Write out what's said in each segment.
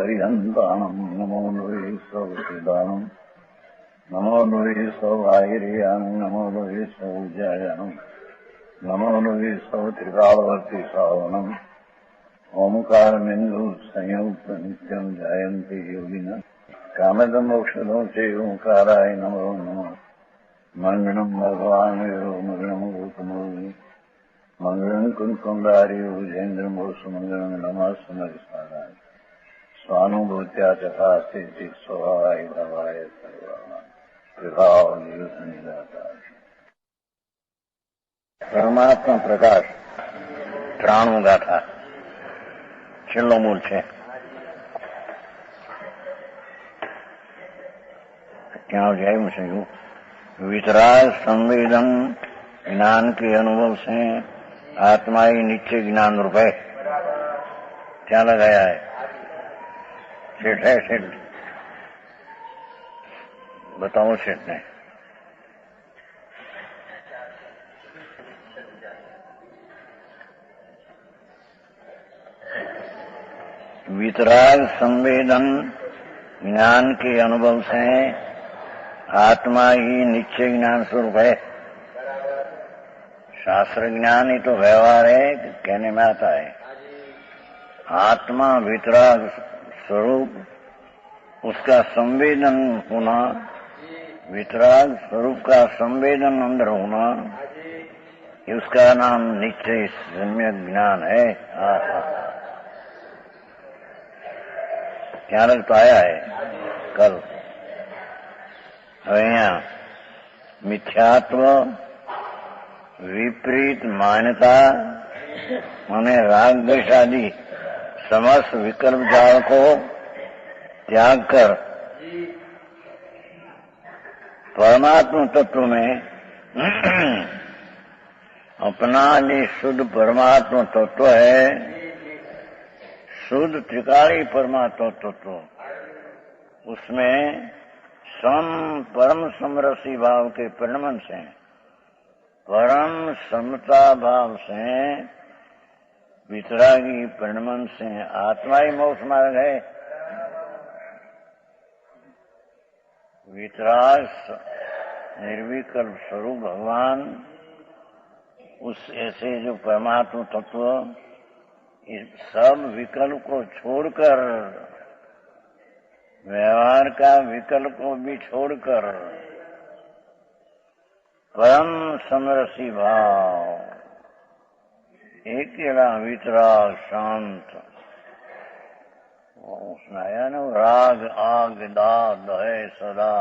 हरिहन्ताणम् नमो नुरे सौदानम् नमो नुरे सौभागिर्यानम् नमो नुरे सौजयानम् नमो नुरे सौत्रिकालवर्ति सावनम् ओंकारमिन्दु संयुक्त नित्यम् जयन्ति योगिनः कामदमोक्षदो च ओंकाराय नमो नमः मंगलम् भगवान् मंगलम् गौतमोनि मंगलम् कुंकुंडार्यो जयेन्द्रमोसु मंगलम् नमः सुमरिस्मराय स्वानुभूत्या चकास्ते स्वभावाय भवाय सर्वाणां विभाव निदाता परमात्मा प्रकाश ત્રાણું ગાથા છેલ્લો મૂળ છે. ત્યાં આવ્યું છે वितराग संवेदन ज्ञान के अनुभव से आत्मा ही नित्य ज्ञान रूप है. क्या लगाया है? सेठ है सेठ, बताओ सेठ ने. वितराग संवेदन ज्ञान के अनुभव से आत्मा ही निश्चय ज्ञान स्वरूप है. शास्त्र ज्ञान ही तो व्यवहार है, कहने में आता है. आत्मा वितराग स्वरूप, उसका संवेदन होना, वितराग स्वरूप का संवेदन अंदर होना, उसका नाम निश्चय सम्यक ज्ञान है. क्या लगता आया है कल. હવે અહીંયા મિથ્યાત્વ, વિપરીત માન્યતા અને રાગ દ્વેષ आदि समस्त विकल्प जाल को त्याग कर परमात्मा तत्व में अपना जो शुद्ध परमात्मा तत्व है, शुद्ध त्रिकाली परमात्मा तत्व, उसमें परम समरसी भाव के परिणमन से, परम समता भाव से, वितरागी परिणमन से आत्मा ही मोक्ष मार्ग है. वितराग निर्विकल्प स्वरूप भगवान, उस ऐसे जो परमात्मा तत्व इस सब विकल्प को छोड़कर, व्यवहार का विकल्प को भी छोड़कर परम समरसी भाव, अकेला वितराग शांत, सुनाया ना, राग आग दाद है सदा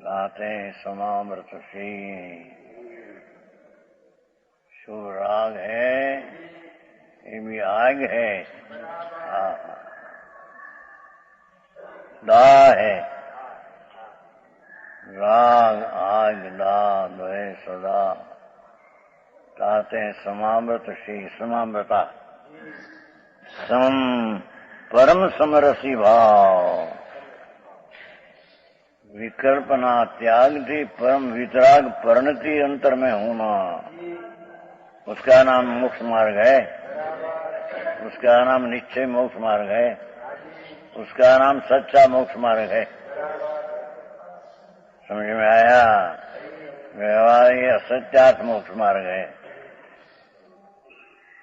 गाते समामृत सी. शुभ राग है, ये भी आग है. दा है, राग आग दाद है सदा ताते समामृत श्री समामृता. परम समरसी भाव, विकल्पना त्याग थी परम वितराग परिणति अंतर में होना, उसका नाम मोक्ष मार्ग है. उसका नाम निश्चय मोक्ष मार्ग है. उसका नाम सच्चा मोक्ष मार्ग है. समझ में आया? व्यवहार ये असत्यार्थ मोक्ष मार्ग है.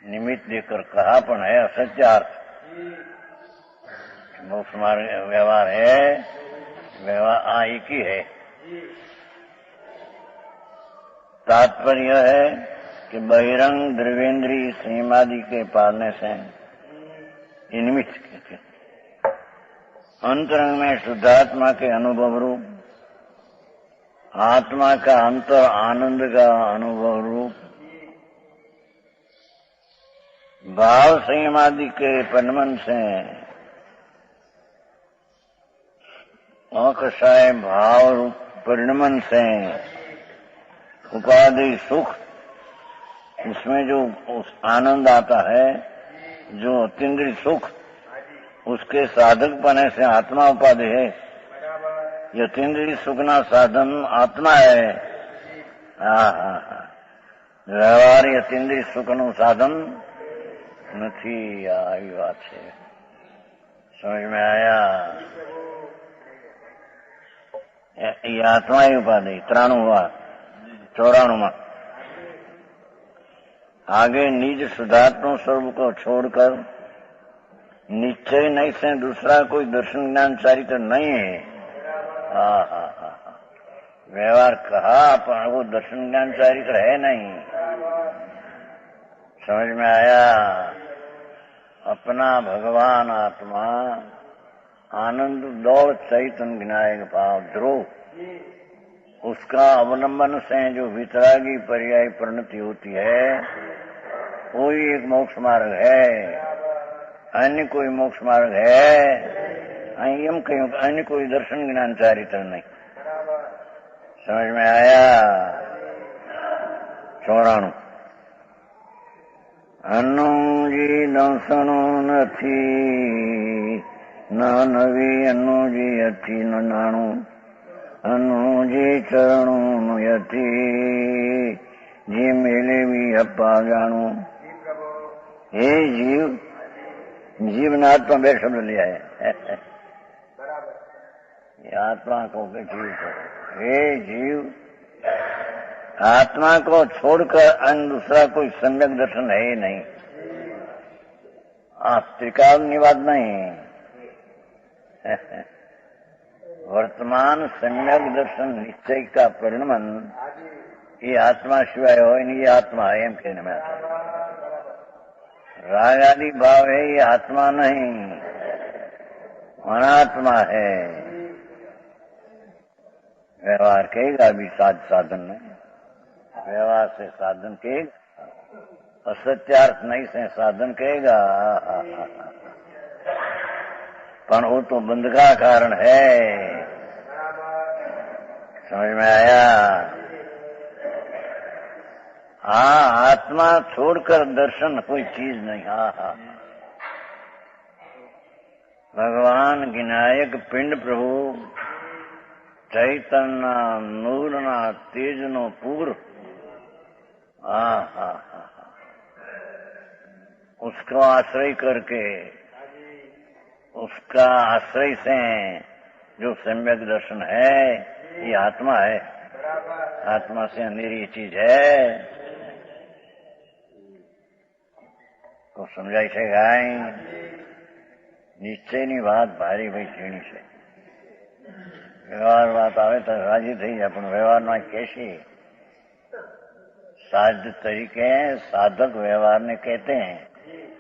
निमित्त देकर कहा पण है असत्यार्थ. मोक्ष मार्ग व्यवहार है, व्यवहार एक ही है. तात्पर्य है कि बहिरंग द्रव्येंद्री संयमादि के पालने से निमित्त कहते, अंतरंग में शुद्धात्मा के अनुभव रूप, आत्मा का अंतर आनंद का अनुभव रूप, भाव संयमादि के परिणमन से अकषाय भाव रूप परिणमन से उपाधि सुख, उसमें जो आनंद आता है, जो अतीन्द्रिय सुख, उसके साधक बने से आत्मा उपाधि है. यतीन्द्रिय सुखना साधन आत्मा है. વ્યવહાર અતિન્દ્રિય સુખનું સાધન નથી. આવી વાત છે. समझ में आया? ये आत्मा ही उपाधि 93 हुआ, 94। आगे निज शुद्धात्म स्वरूप को छोड़कर निश्चय नहीं से दूसरा कोई दर्शन ज्ञान चरित्र नहीं है। व्यवहार कहा पर वो दर्शन ज्ञान चरित्र है नहीं। समझ में आया? अपना भगवान आत्मा आनंद दौड़ चैतन्य विनायक भाव ध्रुव, उसका अवलंबन से जो वितरागी पर्याय परिणति होती है वो ही एक मोक्ष मार्ग है। अन्य कोई मोक्ष मार्ग है हम कहीं, अन्य कोई दर्शन ज्ञान चरित्र नहीं। समझ में आया? 94। અનુજી દર્શનો નથી, ના નવી અનુજી હતી ન નાણું, અનુજી ચરણો યથી જે મેળવી અપા જાણું। હે જીવ, જીવના આત્મા બે શબ્દ लिया है। आत्मा को जीव को, हे जीव, आत्मा को छोड़कर अन्य दूसरा कोई सम्यक दर्शन है ही नहीं। त्रिकालनी बात नहीं। वर्तमान सम्यक दर्शन निश्चय का परिणमन ये आत्मा सिवाय हो नहीं, ये आत्मा है एम कहने में आता है। राग आदि भाव है, ये आत्मा नहीं, अनात्मा है। व्यवहार कहेगा अभी साधन नहीं, व्यवहार से साधन कहेगा, असत्यार्थ नहीं से साधन कहेगा। पर वो तो बंध का कारण है। समझ में आया? आत्मा छोड़कर दर्शन कोई चीज नहीं। भगवान विनायक पिंड प्रभु चैतन्य नूरना तेजनो पूर्व, उसको आश्रय करके, उसका आश्रय से जो सम्यक दर्शन है ये आत्मा है। आत्मा से अंधेरी चीज है तो समझाई છે ગાય નિશ્ચયની વાત ભારી ભાઈ ઝીણી છે। વ્યવહાર વાત આવે તો રાજી થઈ જાય, પણ વ્યવહારમાં कैसी साध तरीके साधक व्यवहार ने कहते हैं,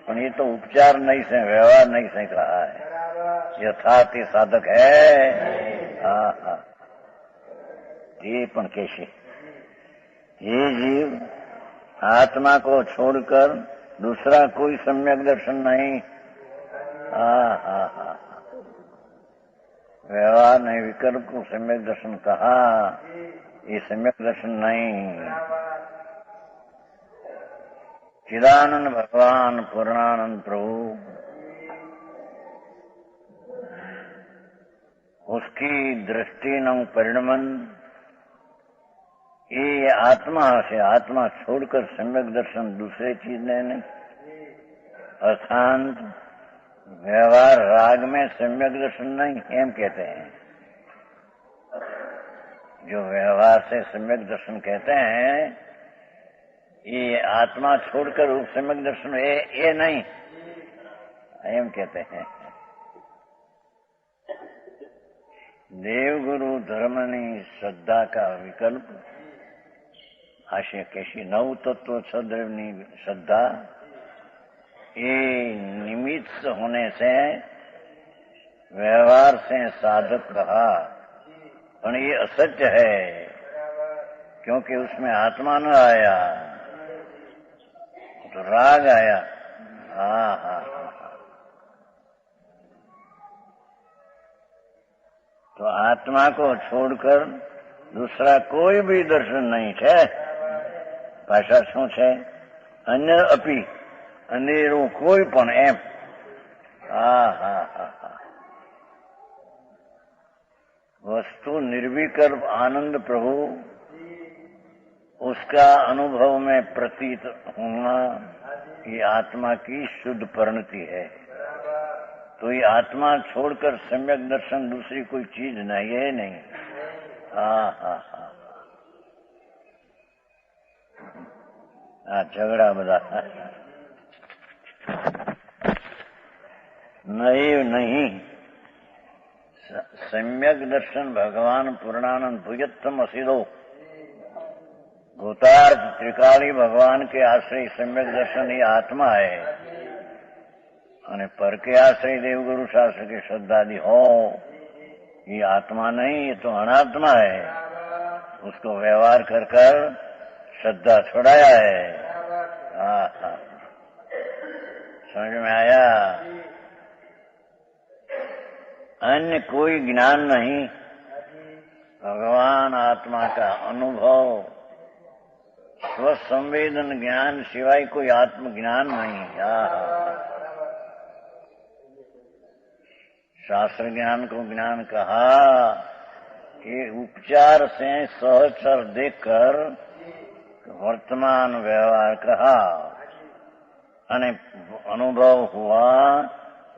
पर ये तो उपचार नहीं से व्यवहार नहीं से कहा है। यथार्थ साधक है। ये पण कैसे ये जीव आत्मा को छोड़कर दूसरा कोई सम्यक दर्शन नहीं। व्यवहार ने विकल्प को सम्यक दर्शन कहा, ये सम्यक दर्शन नहीं। चिदानंद भगवान पूर्णानंद प्रभु, उसकी दृष्टि न परिणमन ये आत्मा से, आत्मा छोड़कर सम्यक दर्शन दूसरे चीज नहीं। अर्थात व्यवहार राग में सम्यक दर्शन नहीं एम कहते हैं। जो व्यवहार से सम्यक दर्शन कहते हैं ये आत्मा छोड़कर उस सम्यक दर्शन ये नहीं एम कहते हैं। देवगुरु धर्मनी श्रद्धा का विकल्प आशय कैसी नव तत्व सदैवनी श्रद्धा ये निमित्त होने से व्यवहार से साधक कहा, पर ये असत्य है क्योंकि उसमें आत्मा न आया तो राग आया। तो आत्मा को छोड़कर दूसरा कोई भी दर्शन नहीं है। भाषा શું છે? અન્ય અપી અંધેરું કોઈ પણ એમ। वस्तु निर्विकल्प आनंद प्रभु, उसका अनुभव में प्रतीत होना ये आत्मा की शुद्ध परिणति है। तो ये आत्मा छोड़कर सम्यक दर्शन दूसरी कोई चीज नहीं है, नहीं। झगड़ा बता नहीं। सम्यक दर्शन भगवान पूर्णानंद भुजत्तम असिदो भूतार्थ त्रिकाली भगवान के आश्रय सम्यक दर्शन ये आत्मा है। और पर के आश्रय देवगुरु शास्त्र के श्रद्धादि हो, ये आत्मा नहीं, ये तो अनात्मा है। उसको व्यवहार कर कर श्रद्धा छुड़ाया है। समझ में आया? अन्य कोई ज्ञान नहीं, भगवान आत्मा का अनुभव, स्वसंवेदन ज्ञान सिवाय कोई आत्मज्ञान नहीं। शास्त्र ज्ञान को ज्ञान कहा कि उपचार से सहचर देखकर वर्तमान व्यवहार कहा, अनुभव हुआ।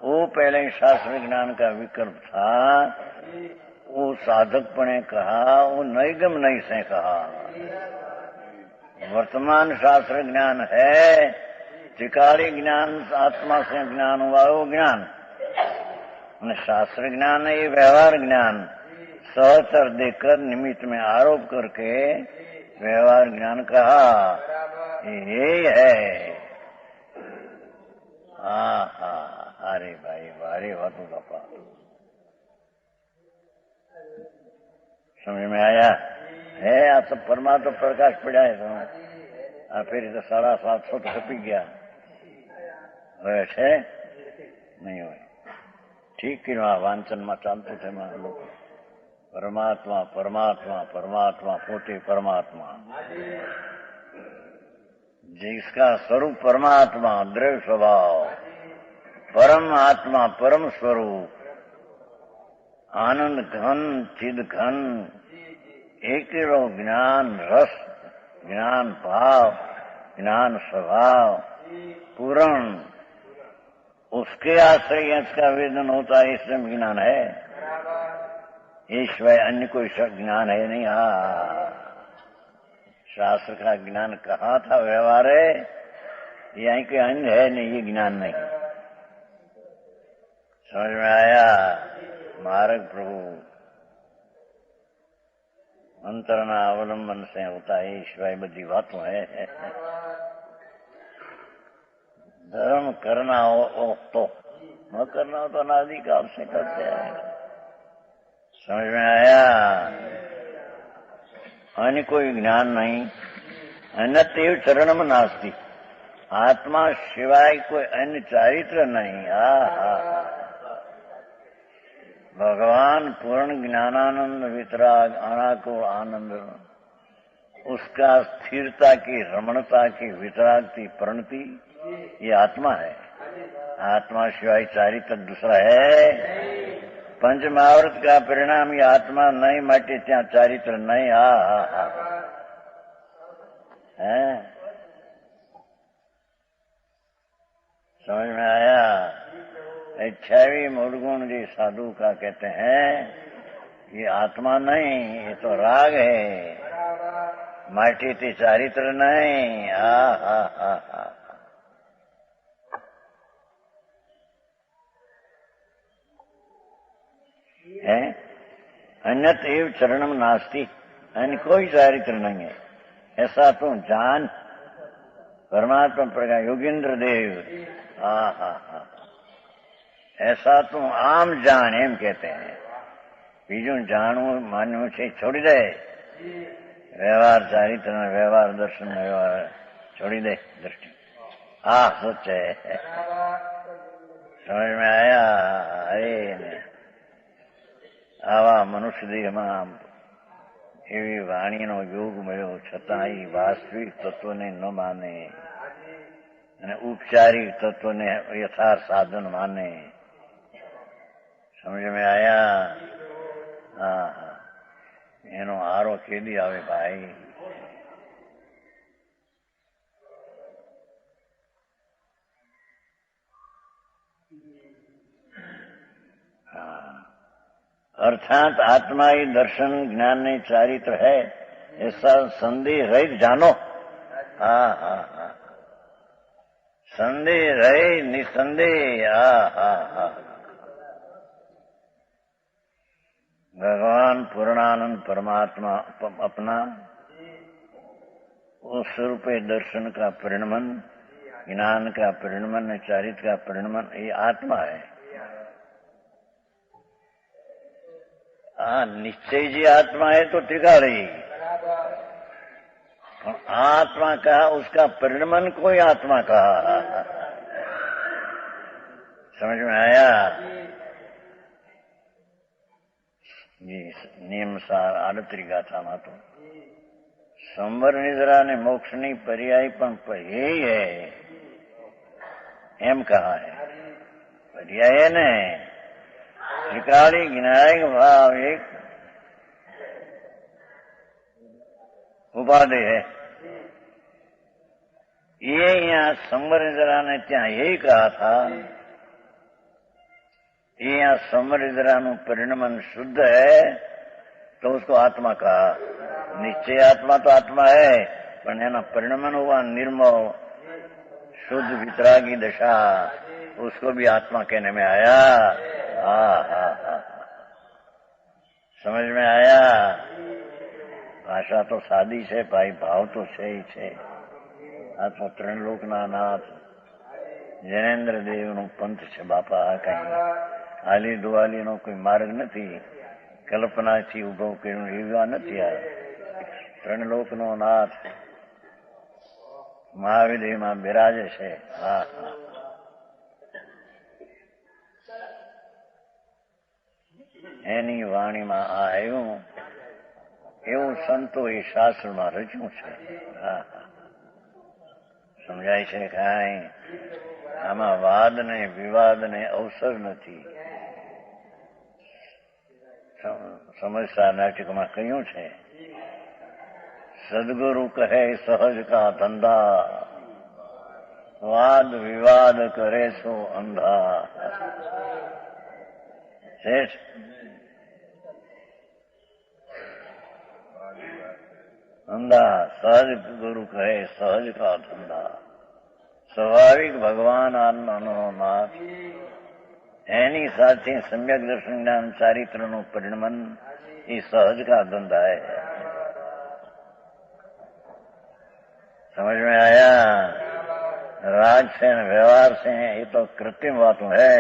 वो पहले शास्त्र ज्ञान का विकल्प था, वो साधकपणे कहा, वो नैगम नहीं से कहा। वर्तमान शास्त्र ज्ञान है, त्रिकाली ज्ञान आत्मा से ज्ञान हुआ, वो ज्ञान शास्त्र ज्ञान है। ये व्यवहार ज्ञान सहचर देखकर निमित्त में आरोप करके व्यवहार ज्ञान कहा, यही है। अरे भाई भारी बात बापा, समझ में आया है? आ सब परमात्मा प्रकाश पड़ा है तो फिर तो 750 तो खपी गया है नहीं हुए। ठीक कि वांचन में चालते थे लोग, परमात्मा परमात्मा परमात्मा पोते परमात्मा, जिसका स्वरूप परमात्मा द्रव्य स्वभाव, परम आत्मा परम स्वरूप, आनंद घन चिद घन, एक ज्ञान रस, ज्ञान भाव, ज्ञान स्वभाव पूर्ण, उसके आश्रय इसका वेदन होता है, इसमें ज्ञान है। ईश्वर अन्य कोई ज्ञान है नहीं। शास्त्र का ज्ञान कहाँ था? व्यवहार है, यहीं के अन्य है नहीं, ये ज्ञान नहीं। समझ में आया? मार्ग प्रभु अंतरना अवलंबन से होता है, ईश्वर बड़ी बातों है। धर्म करना हो तो, न करना हो तो अनादि काल से करते हैं। समझ में आया? अन्य कोई ज्ञान नहीं, अन्य तेव चरण में नास्ती, आत्मा सिवाय कोई अन्य चारित्र नहीं। भगवान पूर्ण ज्ञानानंद वितराग अनाकुल आनंद, उसका स्थिरता की, रमणता की, वितराग की प्रणति, ये आत्मा है। आत्मा सिवाय चारित्र दूसरा है। पंच महाव्रत का परिणाम ये आत्मा नहीं, माटे त्या चारित्र नहीं। समझ में आया? 26 मूलगुण जी साधु का कहते हैं, ये आत्मा नहीं, ये तो राग है, माटी थी चारित्र नहीं। है अन्यत एव चरणम नास्ती, अन्य कोई चारित्र नहीं है। ऐसा तो जान परमात्मा प्रका योगेंद्र देव। ऐसा तो आम जान एम कहते हैं। बीजू जानू मानू से छोड़ी दे, व्यवहार चारित्र व्यवहार दर्शन व्यवहार छोड़ी दे दृष्टि। सोचे समझ में आया? अरे आवा मनुष्य देहમાં એવી વાણીનો યોગ મળ્યો છતાં એ વાસ્તવિક તત્વને ન માને અને ઉપચારિક તત્વને યથાર્થ સાધન માને। સમજ में आया? એનો હારો કેદી આવે ભાઈ? अर्थात आत्मा ही दर्शन ज्ञान ने चारित्र है, ऐसा संदेह रहित जानो। हाँ हाँ हाँ, संदेह रहे निसंदेह। हाँ हाँ हाँ, भगवान पूर्णानंद परमात्मा अपना उस रूपे दर्शन का परिणमन, ज्ञान का परिणमन, चारित्र का परिणमन, ये आत्मा है। हाँ, निश्चय जी आत्मा है तो टिका रहेगी। आत्मा कहा, उसका परिणमन कोई आत्मा कहा। समझ में आया? जी नियम सार आड़तरी गाथाમાં તો સંવર નિદ્રા ને મોક્ષની પર્યાય પણ એ है એમ कहा है। पर्याय ने त्रिकाली ज्ञायक भाव एक उपाधि है। ये यहाँ संवर निद्रा ने त्या यही कहा था, ये यहाँ संवर निद्रा नु परिणमन शुद्ध है तो उसको आत्मा कहा। निश्चय आत्मा तो आत्मा है, पर एना परिणमन हुआ निर्मल शुद्ध वितरागी दशा, उसको भी आत्मा कहने में आया। समझ में आया? भाषा तो सादी है भाई, भाव तो है ही है। आ तो त्रिलोकना नाथ जैनेन्द्र देव नु पंथ है बापा। कहीं आली दुआली नो कोई मार्ग नहीं, कल्पना थी उभो कर्यो एवा नहीं। आ त्रिलोक नो नाथ महाविधि में बिराजे છે। हाँ हाँ, એની વાણીમાં આવ્યું એવું સંતોએ શાસ્ત્રમાં રચ્યું છે। હા હા, સમજાય છે કાંઈ? આમાં વાદ ને વિવાદ ને અવસર નથી। સમજતા નાટકમાં કહ્યું છે, સદગુરુ કહે સહજ કા ધંધા, વાદ વિવાદ કરે સો અંધા। શેષ अंधा सहज गुरु कहे सहज का धंधा, स्वाभाविक भगवान आत्मानो नाथ एनी साथे सम्यक दर्शन ज्ञान चारित्र नु परिणमन ये सहज का धंधा है। समझ में आया? राज से व्यवहार से ये तो कृत्रिम बातों है।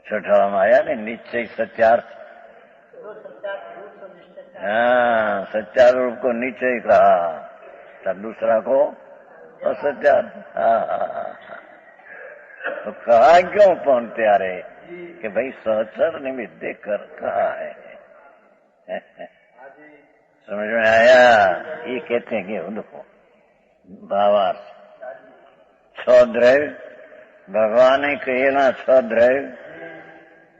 छठा में आया ने निश्चय सत्यार्थ। हाँ, सत्यारूप को निश्चय कहा, तब दूसरा को असत्यार्थ। तो कहा क्यों कौन प्यारे कि भाई सहचर निमित्त देखकर कहा है। समझ में आया? ये कहते हैं कि देखो भावार्थ छ द्रव्य भगवान कहेला छ द्रव्य,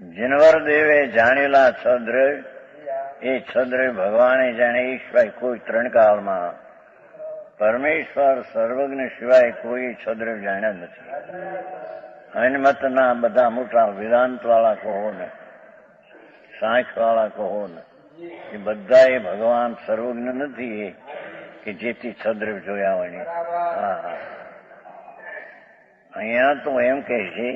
जिनवर देवे जानेला छ द्रव्य, એ છદ્રવ્ય ભગવાને જાણે એ સિવાય કોઈ ત્રણ કાળમાં પરમેશ્વર સર્વજ્ઞ સિવાય કોઈ છદ્રવ્ય જાણ્યા નથી। હનમતના બધા મોટા વેદાંત વાળા કહો ને, સાંખ્ય વાળા કહો ને, એ બધા એ ભગવાન સર્વજ્ઞ નથી કે જેથી છદ્રવ્ય જોયા હોય। હા હા, અહીંયા તો એમ કહે છે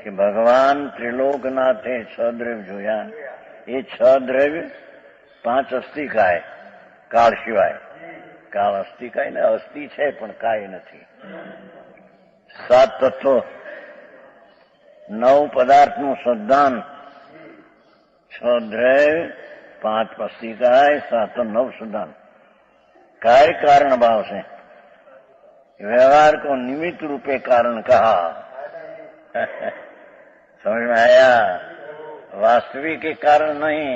કે ભગવાન ત્રિલોકનાથે છદ્રવ્ય જોયા। ये छ द्रव्य पांच अस्थि का है, काल सिवाय। काल अस्थि का ने अस्थि है पण काय नहीं। 7 तत्व 9 पदार्थ नु सद्दान, 6 द्रव्य 5 अस्थि का है, 7 और 9 सद्दान। कार्य कारण भाव से व्यवहार को निमित्त रूपे कारण कहा। समझ में आया? वास्तविक के कारण नहीं।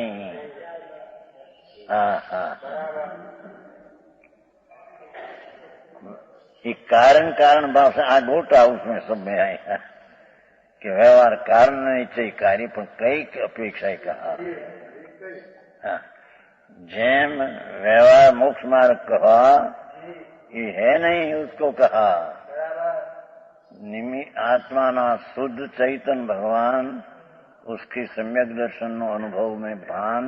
ये कारण कारण भाव से आ गोटा उसमें सब में आए कि व्यवहार कारण नहीं चाहिए कार्य पर कई अपेक्षा कहा। जैम व्यवहार मोक्ष मार्ग कहा, ये है नहीं उसको कहा। आत्मा ना शुद्ध चैतन्य भगवान उसकी सम्यक दर्शन अनुभव में भान,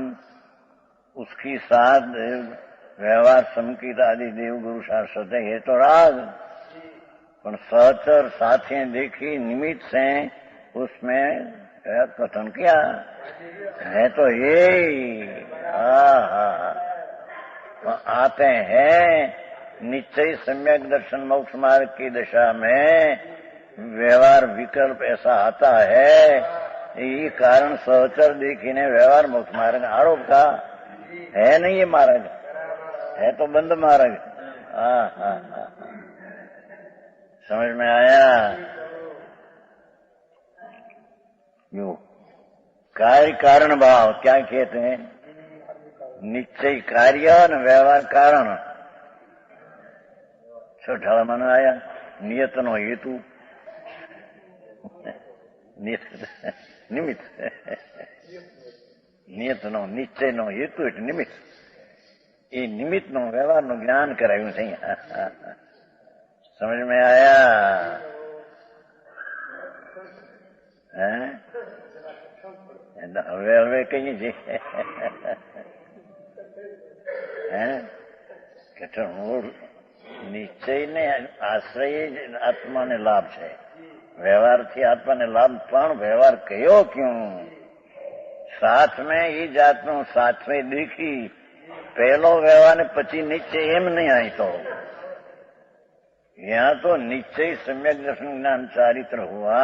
उसकी साथ व्यवहार संकित आदि देव गुरु शास्त्र है तो राग, पर सहचर साथी देखी निमित्त से उसमें कथन किया है तो ये आते हैं निश्चय सम्यक दर्शन मोक्ष मार्ग की दशा में व्यवहार विकल्प ऐसा आता है, ये कारण सहचर देखी ने व्यवहार मोक्ष मार्ग आरोप का है नहीं, ये मार्ग है तो बंद मार्ग। समझ में आया? यो कार्य कारण भाव क्या कहते हैं? निश्चय कार्य न व्यवहार कारण। छठा मन आया नियत नो हेतु, निमित्त, नियत नो निश्चय नो हेतु એટલે નિમિત્ત, એ નિમિત્ત નો વ્યવહાર નું જ્ઞાન કરાયું છે। समझ में आया? હવે હવે કઈ છે મૂળ નિશ્ચયને આશ્રય આત્માને લાભ છે, વ્યવહારથી આત્માને લાભ, પણ વ્યવહાર કયો ક્યું? સાથ મેં એ જાતનું સાથ में देखी पहलो व्यवहार ने પછી નિશ્ચય એમ નહીં आई तो यहाँ तो निश्चय सम्यक दर्शन ज्ञान चारित्र हुआ।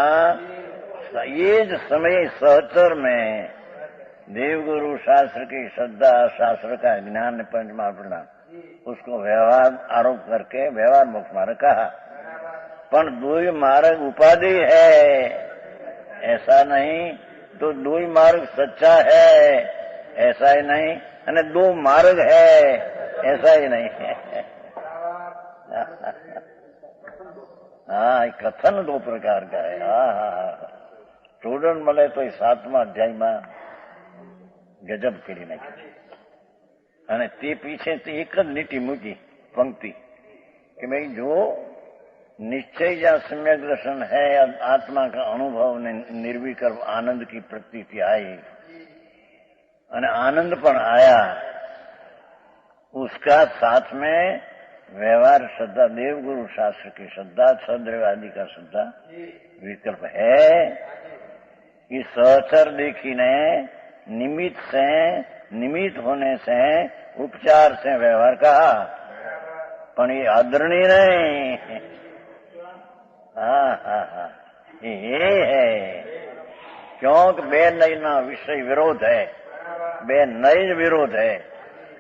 ये ज समय सहचर में देवगुरु शास्त्र की श्रद्धा, शास्त्र का ज्ञान पंचमार्पणा, उसको व्यवहार आरोप करके व्यवहार मोक्ष मार्ग कहा। पर दुई मार्ग उपाधि है ऐसा नहीं, तो दुई मार्ग सच्चा है ऐसा ही नहीं, और दो मार्ग है ऐसा ही नहीं है। हाँ, कथन दो प्रकार का है। स्टूडेंट મળે તો 7મા અધ્યાયમાં ગજબ કરી નાખી, અને તે પીછે એક જ લીટી મૂકી पंक्ति कि भाई जो निश्चय या सम्यक दर्शन है, आत्मा का अनुभव ने निर्विकल्प आनंद की प्रतीति आई और आनंद पण आया, उसका साथ में व्यवहार श्रद्धा, देव गुरु शास्त्र की श्रद्धा, सद्रव आदि का श्रद्धा विकल्प है। इस सहचर देखी ने निमित्त से, निमित्त होने से, उपचार से व्यवहार कहा, पण ये आदरणीय नहीं। ये है क्योंकि बे नई ना विषय विरोध है, बे नई विरोध है,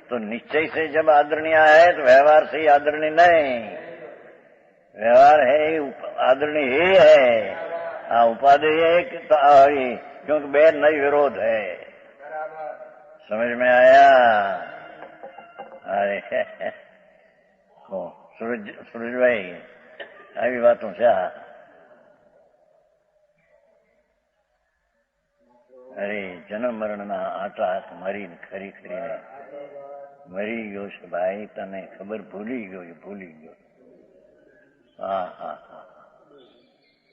तो निश्चय से जब आदरणीय है तो व्यवहार से ही आदरणीय नहीं, व्यवहार है आदरणीय ही है, उपाधि है क्योंकि बे नई विरोध है। समझ में आया? अरे सूरज भाई આવી વાતો છે। અરે જન્મ મરણના આટા હાથ મારીને ખરી ખરીને મરી ગયો છે ભાઈ, તને ખબર ભૂલી ગયો, એ ભૂલી ગયો।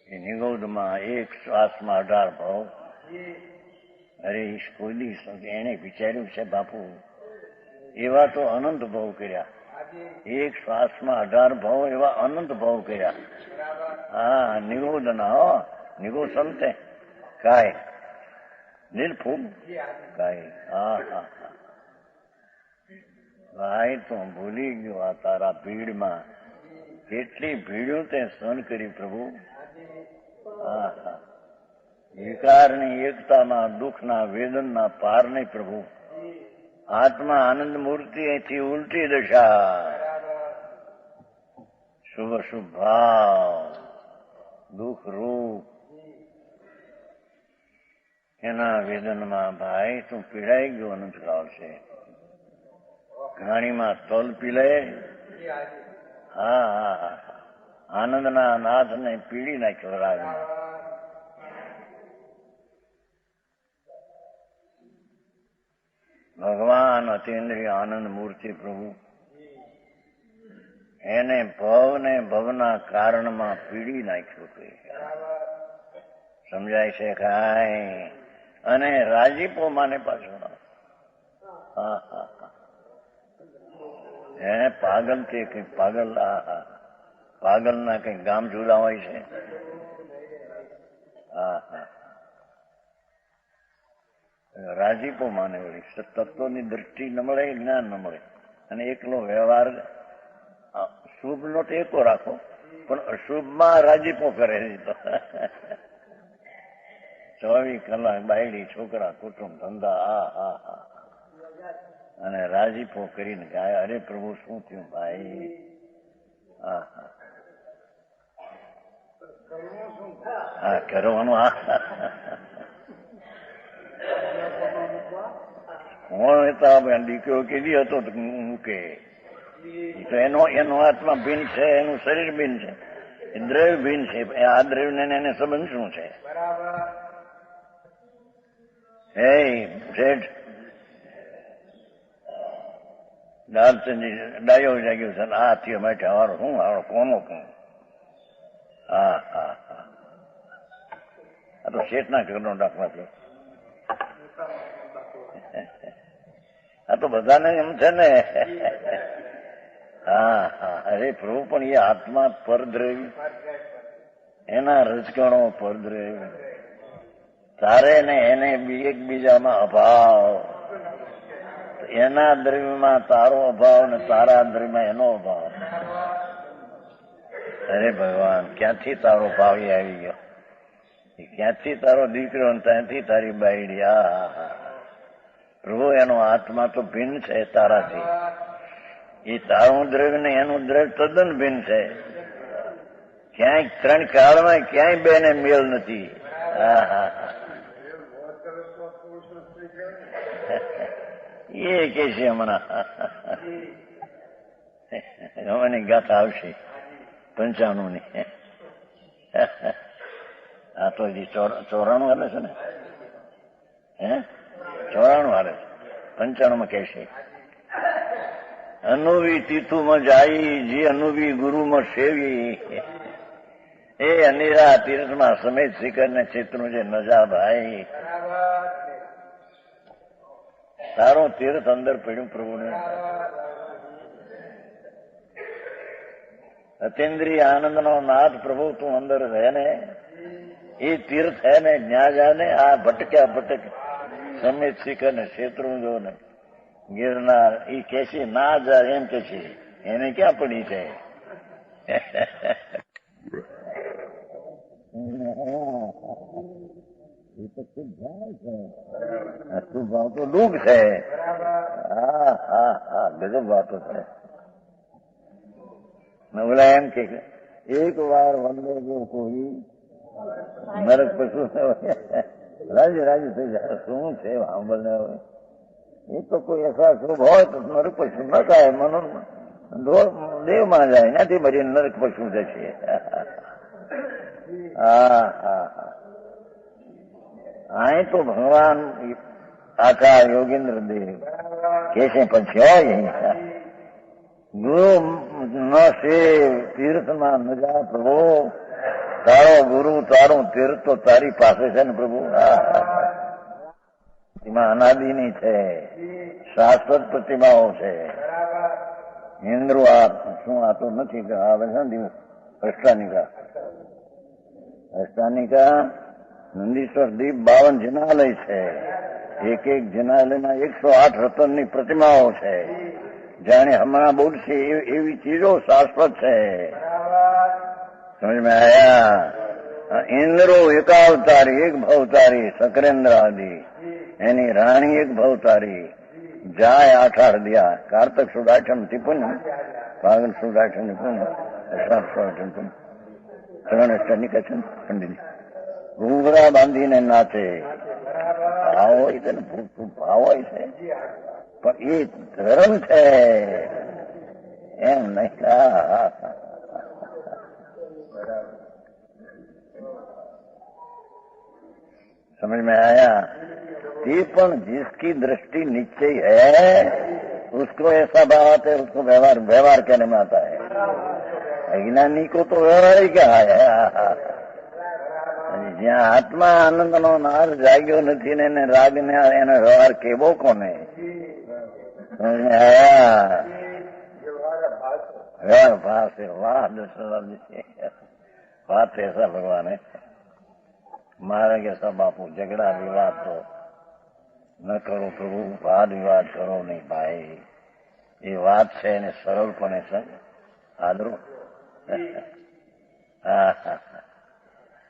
એ નિગોદમાં એક શ્વાસમાં 18 ભાવ। અરે કોઈ એને વિચાર્યું છે બાપુ, એવા તો અનંત ભાવ કર્યા, एक श्वास में 18 भाव एवं अनंत भाव किया। हाँ, निगोद ना हो, निगो समते काय निर्फूल काय। हाँ हाँ भाई तो भूली गयो आ तारा भीड़ में કેટલી ભીડ્યું તે સહન કરી પ્રભુ। હા હા, વિકારની એકતાના, દુઃખના, વેદનના પાર નહીં પ્રભુ। आत्मा आनंद मूर्ति थी उल्टी दशा, शुभ शुभ भाव, दुख रूप एना वेदन में भाई तू पीड़ाई गयो अनंत काल से। घाणी में तोल पीले। हाँ हाँ हाँ, आनंद ना नाथ ने पीड़ी ना खवरावी। भगवान अतीन्द्रिय आनंद मूर्ति प्रभु એને ભવ ને ભવના કારણમાં પીડી નાખ્યો, સમજાય છે કાંઈ? રાજીપો માને પાછો. હા હા હા. હે પાગલ કે કઈ પાગલ, પાગલ ના કઈ ગામ જુદા હોય છે. હા હા. રાજીપો માને વળી તત્વની દ્રષ્ટિ ન મળે, જ્ઞાન ન મળે, અને એકલો વ્યવહાર શુભ નો ટેકો રાખો, પણ અશુભમાં રાજીપો કરે છે. 24 કલાક બાયડી, છોકરા, કુટુંબ, ધંધા, હા હા, અને રાજીપો કરીને ગાય, અરે પ્રભુ શું થયું ભાઈ. હા હા હા કરવાનું. કોણ હતા દીકરો કેદી હતો મૂકે તો એનો આત્મા ભિન્ન છે, એનું શરીર ભિન્ન છે, દ્રવ્ય ભિન્ન છે. આ દ્રવ્ય ને એને સંબંધ શું છે? હે શેઠ દાલચંદી ડાયો જાગ્યો છે, આ થયો માટે હારો શું હારો કોનો કોણ? હા હા હા. આ તો શેઠના ઘરનો દાખલા છે. આ તો બધાને એમ છે ને. હા હા. અરે પ્રભુ પણ એ આત્મા પરદ્રવી, એના રજકણો પરદ્રવી, તારે ને એને એકબીજામાં અભાવ, એના દ્રવ્યમાં તારો અભાવ ને તારા દ્રવ્યમાં એનો અભાવ. અરે ભગવાન, ક્યાંથી તારો ભાવી આવી ગયો, ક્યાંથી તારો દીકરો, ત્યાંથી તારી બાયડી. હા હા. પ્રભુ એનો આત્મા તો ભિન્ન છે તારાથી. એ તારું દ્રવ્ય ને એનું દ્રવ્ય તદ્દન ભિન્ન છે. ક્યાંય ત્રણ કાળમાં ક્યાંય બેને મેળ નથી. હા હા. એ કે છે હમણાં હમણાંની ગાથા આવશે 95 ની. આ તો હજી 94 હાલે છે ને. હે 94 હાલે છે. 95 કે છે અનુવી તીર્થુમાં જાય જે અનુવી ગુરુમાં સેવી, એ અનિરા તીર્થમાં સમેત શિખર ને ચિત્રનું જે નજા ભાઈ. તારો તીર્થ અંદર પડ્યું પ્રભુને. અતિન્દ્રિય આનંદ નો નાથ પ્રભુ તું અંદર રહે ને, એ તીર્થ હે ને. જ્યાં જાને આ ભટક્યા ભટક સમેત શિખર ને ક્ષેત્રું જો ને ગિરનાર, એ કે છે ના જાય એમ કે છે, એને ક્યાં પડી છે. એ તો ખૂબ ભાવ છે, ખૂબ ભાવ તો દુઃખ છે. હા હા હા, ગજબ વાતો છે. ઓલા એમ કે એક વાર વંદે જો કોઈ નરક પશુ રાજી રાજી થઈ જાય. શું છે સાંભળને હવે. એ તો કોઈ એસા શુભ હોય તો નરક પશુ ન થાય, મનો દેવમાં જાય, ત્યાંથી બધી નરક પશુ જશે. હા હા હા. અહીં તો ભગવાન આખા યોગેન્દ્ર દેવ કે છે પછી ગુરુ ન સેવ તીર્થમાં ન જા પ્રભુ, તારો ગુરુ તારું તીર્થ તો તારી પાસે છે ને પ્રભુ. એમાં અનાદિની છે, શાશ્વત પ્રતિમાઓ છે. ઇન્દ્રો આ શું આ તો નથી આવે છે ને અષ્ટાનિકા. અષ્ટાનિકા નંદીશ્વર દીપ 52 જિનાલય છે. એક એક જિનાલયમાં 108 રતનની પ્રતિમાઓ છે. જાણે હમણાં બોલશે એવી ચીજો શાશ્વત છે. સમજમાં આયા? ઇન્દ્રો એકાવતારી, એક ભવતારી, સકરેન્દ્ર આદિ, એની રાણી એક ભવતારી. જાય 8 દિયા, કારતક સુદ 8 થી પૂનમ, ફાગણ સુદ 8 ની પૂનમ, અષાઢ 8 પૂનમ, 3 અષ્ટનિકા છે પંડિત. ઘૂંઘરા બાંધીને નાચે. ભાવ હોય છે ને, ભાવ હોય છે, પણ એ ધર્મ છે એમ નહીં. समझ में आया? ये पण जिसकी दृष्टि निश्चय है उसको ऐसा भाव आता है, उसको व्यवहार कहने में आता है। अज्ञानी को तो व्यवहार ही क्या है। જ્યાં આત્મા આનંદનો નાદ જાગ્યો નથી ને એને રાગને એનો વ્યવહાર કેવો કોને व्यवहार भाव से वाह दशरथ जी बात ऐसा भगवान है मारेंगे सब बापू झगड़ा विवाद तो न करो प्रभु वाद विवाद करो नहीं भाई ये बात છે એને સરળપણે સંગ આદરો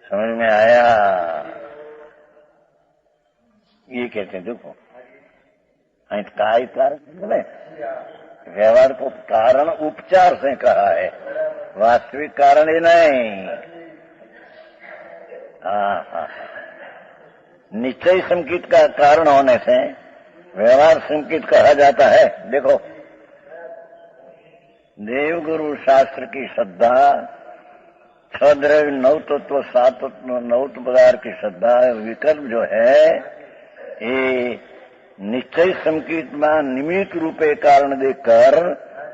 समझ में आया ये कहते हैं देखो काय कारण बोले व्यवहार को कारण उपचार से कहा है वास्तविक कारण ही नहीं निश्चय संकित का कारण होने से व्यवहार संकित कहा जाता है। देखो देवगुरु शास्त्र की श्रद्धा छद्रव्य नौ तत्व सात तत्व नौ पदार्थ की श्रद्धा विकल्प जो है ये निश्चय संकित में निमित्त रूपे कारण देकर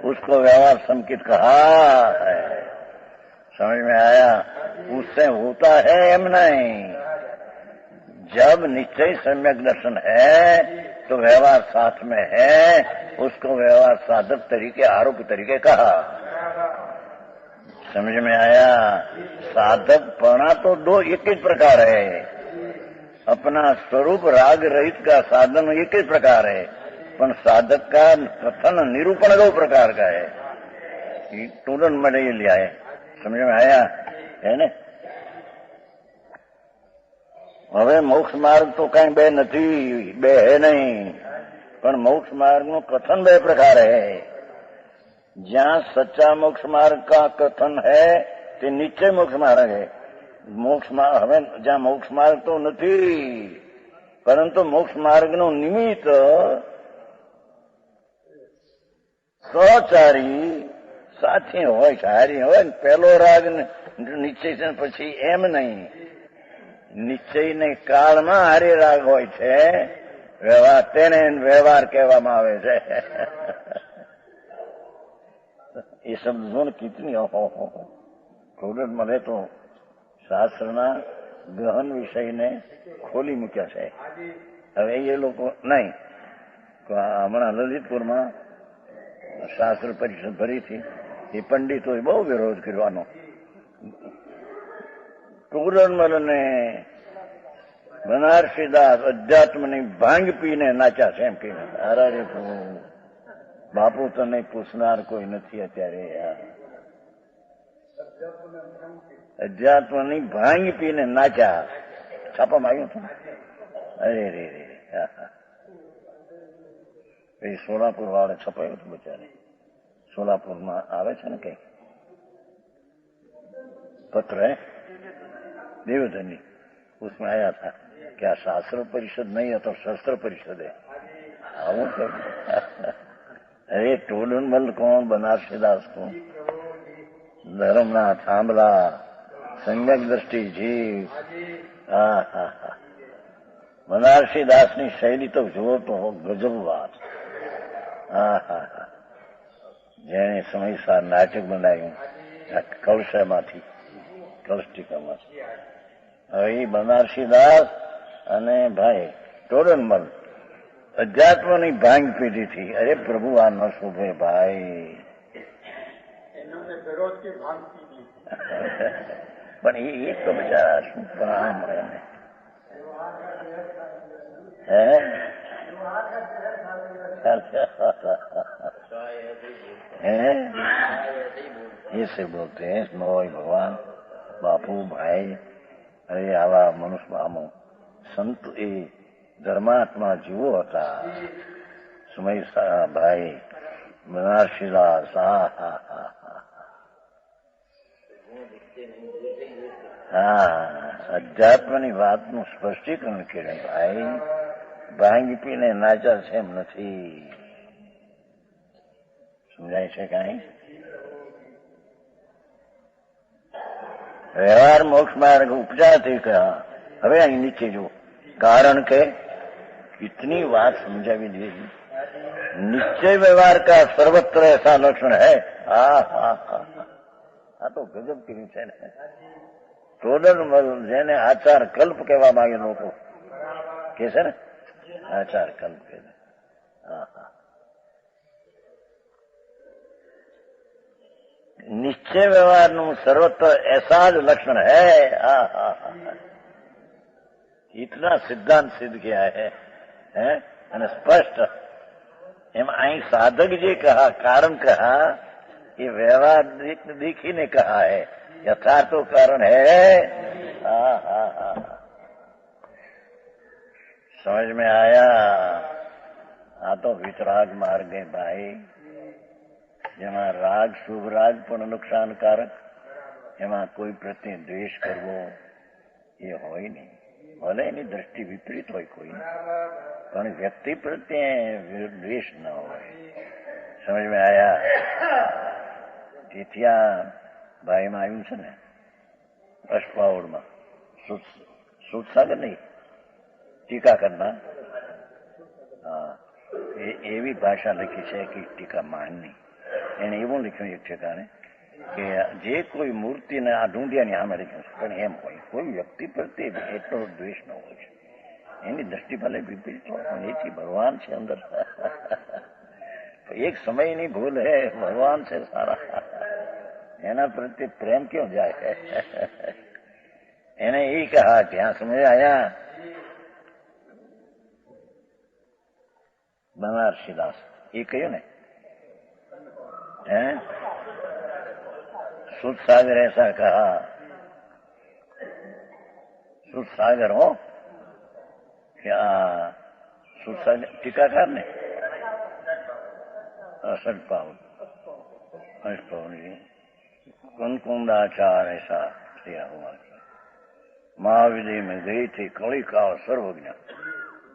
उसको व्यवहार संकित कहा है। समझ में आया? उससे होता है एम नहीं। जब निश्चय सम्यक दर्शन है तो व्यवहार साथ में है, उसको व्यवहार साधक तरीके आरोप तरीके कहा। समझ में आया? साधक पना तो दो एक ही प्रकार है, अपना स्वरूप राग रहित का साधन एक ही प्रकार है, पर साधक का कथन निरूपण दो प्रकार का है। तुरंत मैंने ये लिया है। समझ में आया है ने? હવે મોક્ષ માર્ગ તો કઈ બે નથી, બે હે નહીં, પણ મોક્ષ માર્ગનું કથન બે પ્રકાર है। जहाँ सच्चा मोक्ष मार्ग का कथन है ते निश्चय मोक्ष मार्ग है। मोक्ष मार्ग હવે જ્યાં મોક્ષ માર્ગ તો નથી, પરંતુ મોક્ષ માર્ગનું નિમિત્ત સહચારી સાથી હોય, સારી હોય ને પહેલો રાગ નિશ્ચય છે પછી એમ નહીં। નિશ્ચયને કાળમાં હારે રાગ હોય છે, વ્યવહાર તેને વ્યવહાર કહેવામાં આવે છે। એ શબ્દો કેટલી થોડું મળે તો શાસ્ત્રના ગહન વિષયને ખોલી મૂક્યા છે। હવે એ લોકો નહીં, હમણાં લલિતપુરમાં શાસ્ત્ર પરિષદ ભરી હતી, એ પંડિતોએ બહુ વિરોધ કરવાનો। ટોરણમલને બનારસીદાસ અધ્યાત્મની ભાંગ પીને નાચ્યા છે એમ કહીને। અરે બાપુ તને પૂછનાર કોઈ નથી અત્યારે। અધ્યાત્મની ભાંગ પીને નાચ્યા, છાપામાં આવ્યું હતું। અરે રે રે એ સોલાપુર વાળે છપાયું હતું બચારે। સોલાપુરમાં આવે છે ને કઈ पत्र है देवधनी, उसमें आया था क्या शास्त्र परिषद नहीं है तो शस्त्र परिषद है। अरे टोलनमल कौन, बनारसीदास को, धर्मनाथ थांबला, सम्यक दृष्टि जीव। બનારસીદાસની શૈલી તો જુઓ તો ગજબ વાત। જેણે સમયસર નાટક બનાવ્યું કલશામાંથી, કલસ્ટિકામાંથી। હવે એ બનારસીદાસ અને ભાઈ ટોરણમલ અધ્યાત્મની ભાંગ પીધી થी। અરે પ્રભુ આ ન શોભે ભાઈ। પણ એ તો બિચારા શું પ્રાણ है ऐसे बोलते हैं मोय भगवान बापू भाई। अरे आवा मनुष्य आमो संत ए धर्मात्मा जीवो हता। समय भाई बनारसीदास અધ્યાત્મની વાતનું સ્પષ્ટીકરણ કર્યું ભાઈ। ભાંગ પીને નાચા છે એમ નથી। સમજાય છે કાંઈ? વ્યવહાર મોક્ષ માર્ગ ઉપચારથી કहा। હવે અહીં નીચે જુઓ, કારણ કે इतनी बात समझावी दी। निश्चय व्यवहार का सर्वत्र ऐसा लक्षण है। हाँ तो गजब की है। ટોડરમલ જેને આચાર કલ્પ કહેવામાં આવે લોકો કે છે ને, આચાર કલ્પ કહે છે. નિશ્ચય વ્યવહારનું સર્વત્ર ऐसा જ લક્ષણ है. इतना सिद्धांत सिद्ध किया है અને સ્પષ્ટ એમાં અહીં સાધક જે કહા, કારણ કહા, ये व्यवहार देखीने कहा है, यथार्थ कारण है. समझ में आया. આ તો વિતરાગ માર્ગ है ભાઈ, જેમાં રાગ શુભ રાગ પણ નુકસાનકારક, એમાં કોઈ પ્રત્યે દ્વેષ કરવો એ હોય નહીં. ભલે એની દ્રષ્ટિ વિપરીત હોય કોઈ, પણ વ્યક્તિ પ્રત્યે દ્વેષ ન હોય. સમજ में આયા. તેથી આ ભાઈમાં આવ્યું છે ને અષ્ટપાવડમાં સુદસાગર નહીં, ટીકા કરનાર, એવી ભાષા લખી છે કે ટીકા માનની. એને એવું લખ્યું એક ઠેકાણે કે જે કોઈ મૂર્તિને આ ઢૂંઢિયાની સામે લખ્યું છે, પણ એમ હોય કોઈ વ્યક્તિ પ્રત્યે એટલો દ્વેષ ન હોય છે. એની દ્રષ્ટિ ભલે વિપરીત હોય, પણ એથી ભગવાન છે અંદર. એક સમયની ભૂલ હે, ભગવાન છે સારા, એના પ્રત્યે પ્રેમ ક્यों જાય. એને એ કહા ત્યાં સમજ આયા. બનારસીદાસ એ કહ્યું ને, शुद्ध सागर ऐसा कहा, शुद्ध सागर हो क्या? शुद्ध सागर टीकाकार ने अष्टपावन जी कुंकुंदाचार ऐसा किया हुआ. महाविद्य में गई थी कली का सर्वज्ञ,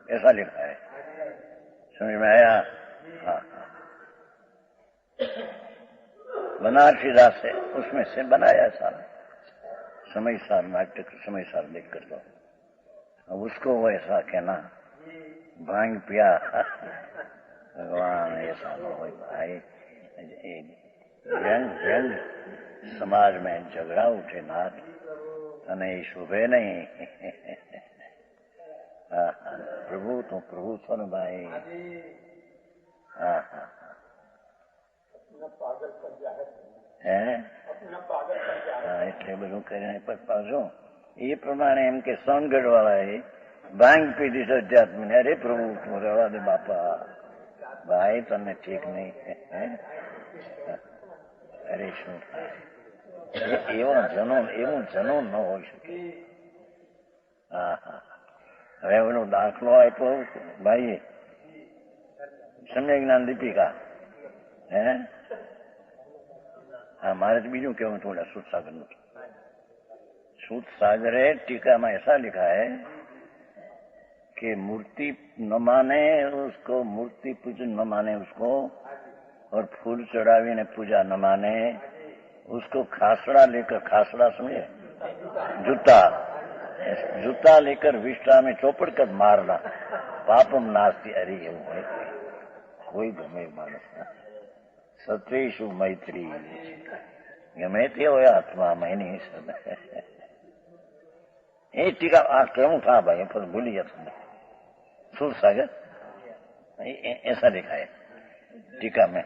ऐसा लिखा है. समझ में आया. हाँ, बनारसी दास है, उसमें से बनाया सारा समय सार नाटक, समय सार देख कर दो. अब उसको वो ऐसा कहना भांग पिया, भगवान ऐसा हो भाई. व्यंग व्यंग समाज में झगड़ा उठे नाथ અને એ શોભે નહીં. પ્રભુ તો પ્રભુ છો ને ભાઈ. એટલે બધું કરીને પાછો એ પ્રમાણે એમ કે સોનગઢ વાળા એ ભાંગ પીધી છે અધ્યાત્મ. અરે પ્રભુ તું રહેવા દે બાપા, ભાઈ તને ઠીક નહીં. અરે શું થાય, એવું જનૂન ન હોઈ શકે. હવે એનો દાખલો આપ્યો ભાઈ, સમ્યક જ્ઞાન દીપિકા. हाँ, मारे तो बीजू क्यों थोड़ा शुद्ध सागर में. शुद्ध सागर है टीका में ऐसा लिखा है कि मूर्ति न माने उसको, मूर्ति पूजन न माने उसको, और फूल चढ़ावी ने पूजा न माने उसको, खासड़ा लेकर, खासड़ा समझे, जूता लेकर विष्टा में चौपड़ कर मारना, पापम नास्ती. अरे એવું કોઈ ગમે માણસ સત્વેશુ મૈત્રી, ગમે તે હોય આત્મામાં એની એ ટીકા. આ કેવું થા ભાઈ, પણ ભૂલી ગયા તમને. શુદ્ધ સાગર ऐसा लिखा है टीका में.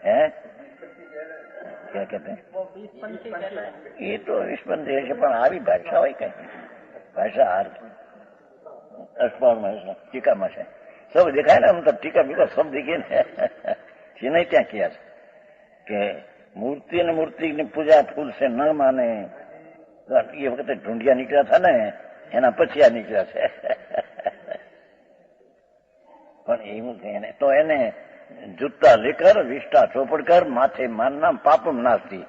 है क्या कहते हैं? ये तो विस्पंदी है, પણ આવી ભાષા હોય કઈ ભાષા હાર અષ્ટપાવનમાં ટીકામાં છે. सब देखा है ना, मतलब टीका बीका सब देखिए नहीं क्या किया कि मूर्ति ने मूर्ति की पूजा फूल से न माने. ये वक्त ढूंढिया निकला था ना, एना पछिया निकला है. પણ એવું એને તો એને જૂતા લેકર વિષ્ટા ચોપડ કર માથે માનના પાપમ નાસ્તી.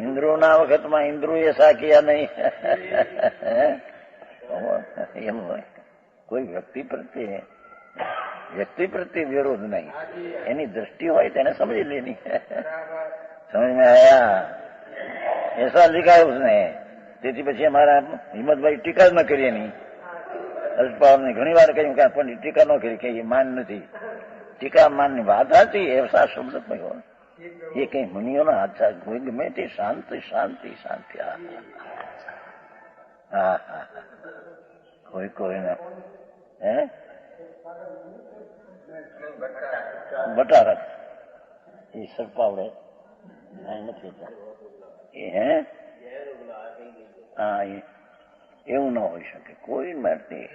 ઇન્દ્રોના વખતમાં ઇન્દ્રોએ સાકીયા નહીં. એમ હોય કોઈ વ્યક્તિ પ્રત્યે વિરોધ નહીં, એની દ્રષ્ટિ હોય તેને સમજી લેની. સમજ में आया. ऐसा लिखा है उसने. તેથી પછી અમારા હિંમતભાઈ ટીકા જ ન કરીએ નહીં. અલ્પાવને ઘણી વાર કહ્યું કે પણ ટીકા ન કરી કે એ માન નથી. ટીકા માનની વાત હતી, એવા શબ્દ કહ્યો. ये कहीं मुनियोના હાથ કોઈ ગમે તે શાંતિ શાંતિ શાંતિ. હા હા કોઈ કોઈને હે બટારા એ સરપાવડે નથી એ હે હા એવું न हो सके. कोई बात नहीं.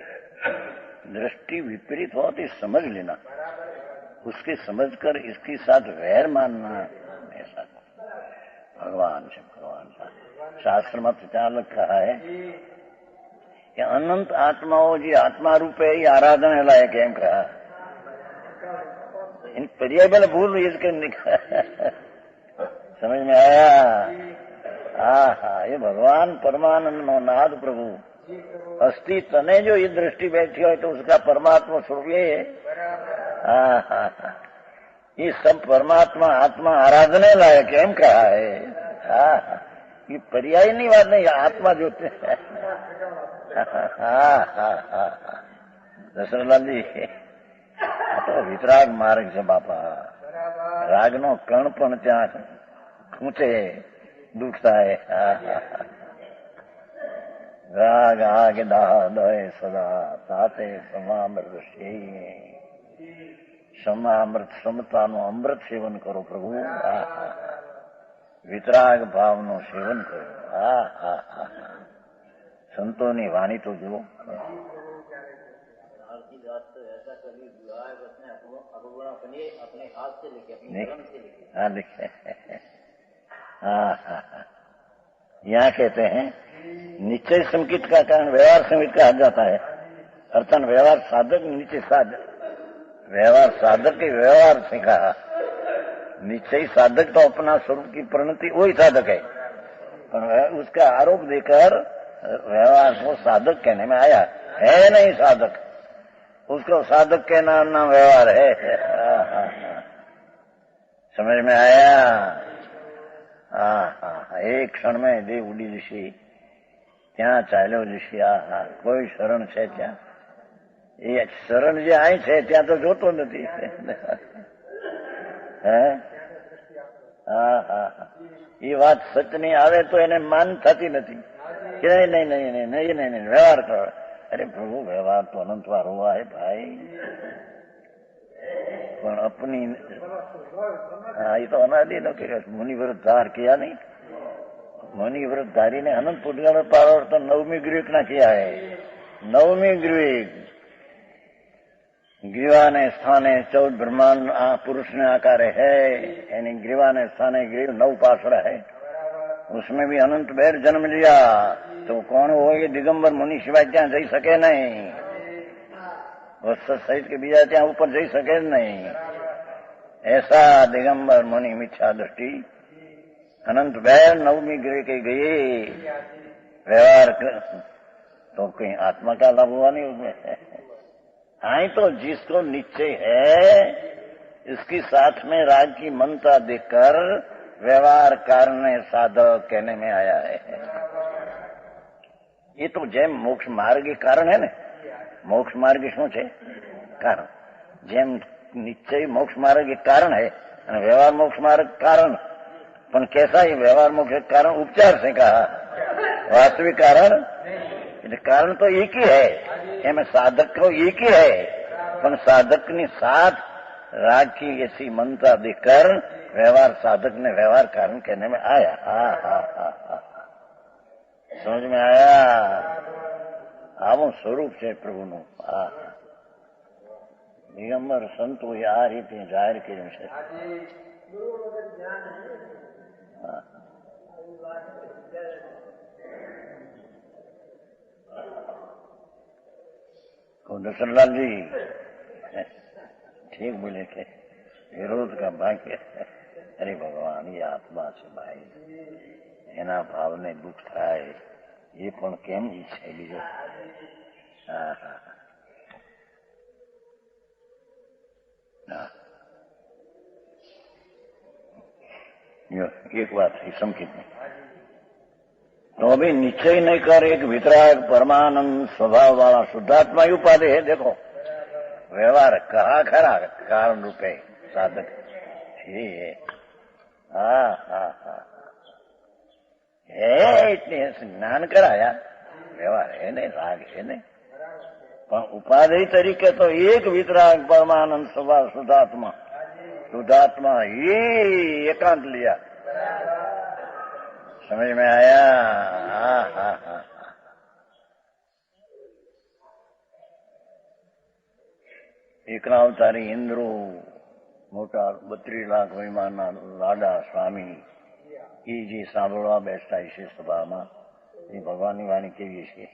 दृष्टि विपरीत हो तो समझ लेना, उसके समझकर इसके साथ वैर मानना ऐसा भगवान से भगवान का शास्त्र में तो क्या लिखा है कि अनंत आत्माओं जी आत्मा रूपे ही आराधना लायक एम कहा. इन पर्याय पहले भूल इसके समझ में आया. હા હા એ ભગવાન પરમાનંદ નો નાદ પ્રભુ અસ્થિ તને જો ये दृष्टि बैठी हो तो उसका परमात्मा स्वरूप ये है. हाँ हाँ ये सब परमात्मा आत्मा आराधने लायक एम कहा है. हाँ ये पर्याय नहीं बात नहीं, आत्मा जो हाँ हाँ हाँ દશરથલાલ जी તો વિતરાગ માર્ગ છે બાપા. રાગનો કણ પણ ત્યાં ખૂંચે दुखता है. राग आग दादय सदा ताते समामृत समामृत समताનું અમૃત સેવન કરો પ્રભુ. વિતરાગ ભાવનું સેવન કરો. હા હા હા સંતોની વાણી તો જુઓ. हाँ लिखे. हाँ हाँ यहाँ कहते हैं निश्चय संकित का कारण व्यवहार संकित का हट जाता है. अर्थात व्यवहार साधक निश्चय साधक, व्यवहार साधक के व्यवहार से कहा. निश्चय साधक तो अपना स्वरूप की परिणति वही साधक है, पर उसका आरोप देकर व्यवहार को साधक कहने में आया. है नहीं साधक, उसको साधक के नाम व्यवहार है. समझ में आया. હા હા એક ક્ષણ में દેહ ઉડી જશે. ત્યાં ચાલ્યો જશે. હા કોઈ શરણ છે ત્યાં? એ શરણ જે અહીં છે ત્યાં તો જોતો નથી. હે હા હા એ વાત સચની આવે તો એને માન થતી નથી કે નહીં નહીં નહીં નહીં નહીં નહીં નહીં વ્યવહાર કરો. અરે પ્રભુ વ્યવહાર तो अनंत बार हुआ है भाई, પણ अपनी हाँ ये तो अनादि न के मुनि व्रत धार किया नहीं. मुनि व्रत धारी ने अनंत पुद्गल पावर्तन नवमी ग्रीक ना किया है. नवमी ग्रीक ग्रीवा ने स्थाने 14 ब्रह्मांड पुरुष ने आकारे है. यानी ग्रीवा ने स्थाने ग्रीव 9 पासड़ा है. उसमें भी अनंत बेर जन्म लिया तो कौन हो ये दिगंबर मुनि सिवाय ત્યાં જઈ શકે नहीं. वत्स सहित के बीजा ત્યાં ऊपर જઈ શકે नहीं. ऐसा दिगंबर मुनि मिथ्या दृष्टि अनंत बैर नवमी ग्रह के गए. व्यवहार तो कहीं आत्मा का लाभ हुआ नहीं उसमें. आई तो जिसको निश्चय है इसकी साथ में राग की मनता देखकर व्यवहार कारण साधक कहने में आया है. ये तो જેમ મોક્ષ માર્ગ કારણ है ને. મોક્ષ માર્ગ શું છે? કારણ. જેમ निश्चय मोक्ष मार्ग एक कारण है और व्यवहार मोक्ष मार्ग कारण. पर कैसा ही व्यवहार मोक्ष कारण उपचार से कहा, वास्तविक कारण कारण तो एक ही है. एम साधक को एक ही है, पर साधक ने साथ राग की ऐसी मनता देकर व्यवहार साधक ने व्यवहार कारण कहने में आया. हाँ हाँ हाँ हाँ समझ में आया. आवो स्वरूप છે પ્રભુનું. હા દિગંબર સંતો આ રીતે જાહેર કર્યું છે. दशरथलाल जी ठीक बोले के विरोध का भाग्य. अरे भगवान ये आत्मा છે ભાઈ, એના ભાવને દુઃખ થાય એ પણ કેમ ઈચ્છે બીજો. હા હા एक बात है संकित में तो अभी निश्चय नहीं कर एक वितराग परमानंद स्वभाव वाला शुद्धात्मा ही उपाधि है. देखो व्यवहार कहा खरा कारण रूपे साधक ये હા હા હા હે એટલે જ્ઞાન કરાયા વ્યવહાર એને રાગ એને પણ ઉપાધિ તરીકે તો એક વિતરાગ પરમાનંદ સ્વભાવ શુદ્ધાત્મા શુદ્ધાત્મા એ એકાંત लिया समझ में आया हाँ हाँ हाँ એકના અવતારી ઇન્દ્રો મોટા 32 લાખ વિમાનના લાડા સ્વામી એ જે સાંભળવા બેસતા છે સભામાં એ ભગવાનની વાણી કેવી છે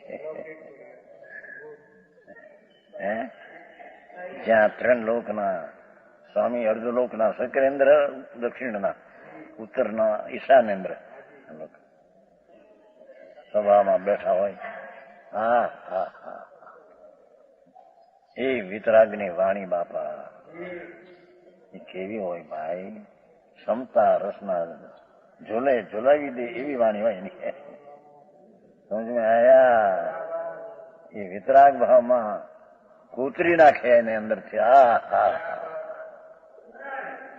હે જ્યાં 3 લોકના સ્વામી અર્ધલોકના સકરેન્દ્ર દક્ષિણના ઉત્તરના ઈશાનેન્દ્ર સભામાં બેઠા હોય હા હા હા એ વિતરાગની વાણી બાપા એ કેવી હોય ભાઈ ક્ષમતા રસના ઝોલે ઝોલાવી દે એવી વાણી હોય ને સમજમાં આયા એ વિતરાગ ભાવમાં કૂતરી નાખે એને અંદરથી હા હા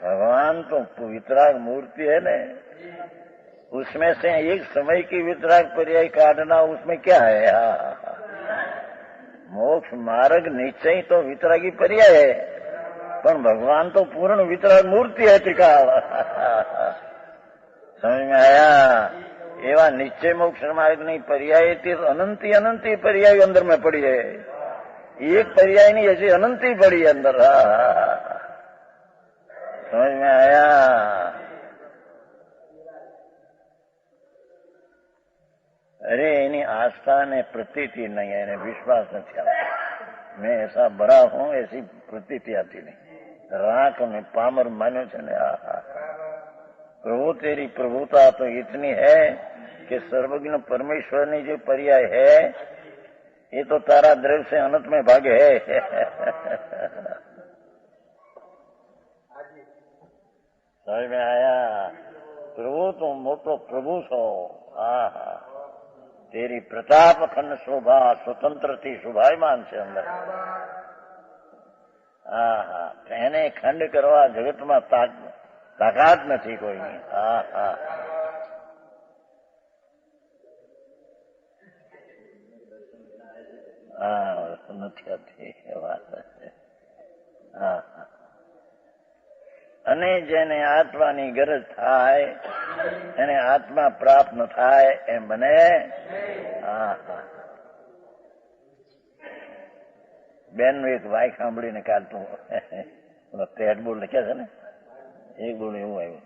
भगवान तो वितराग मूर्ति है ना उसमें से एक समय की वितराग पर्याय काटना उसमें क्या है हाँ मोक्ष मार्ग निश्चय तो वितरागी पर्याय है પણ ભગવાન તો પૂર્ણ વિતરાગ મૂર્તિ है टिकाल समझ में आया એવા નિશ્ચય મોક્ષ માર્ગ ની पर्याय अनंती अनंती पर्याय अंदर में पड़ी है एक पर्याय नहीं ऐसी अनंती पड़ी अंदर समझ में आया अरे इन्हीं आस्था ने प्रतीति नहीं है विश्वास नहीं आता मैं ऐसा बड़ा हूं ऐसी प्रतीति आती नहीं राख में पामर मान्यो छे ने प्रभु तेरी प्रभुता तो इतनी है कि सर्वज्ञ परमेश्वर ने जो पर्याय है ये तो तारा द्रव्य से अनंत में भागे है समझ में आया प्रभु तुम मोटो प्रभु छो हाँ हाँ तेरी प्रताप खंड शोभा स्वतंत्र थी शोभायमान છે અંદર હા હા એને ખંડ કરવા જગતમાં તાકાત નથી કોઈની હા હા હા નથી હતી વાત હા હા અને જેને આત્માની ગરજ થાય એને આત્મા પ્રાપ્ત ન થાય એમ બને હા હા બેન એક વાય સાંભળીને કાઢતું પેટ બોલ લખ્યા છે ને એક બોલ એવું આવ્યું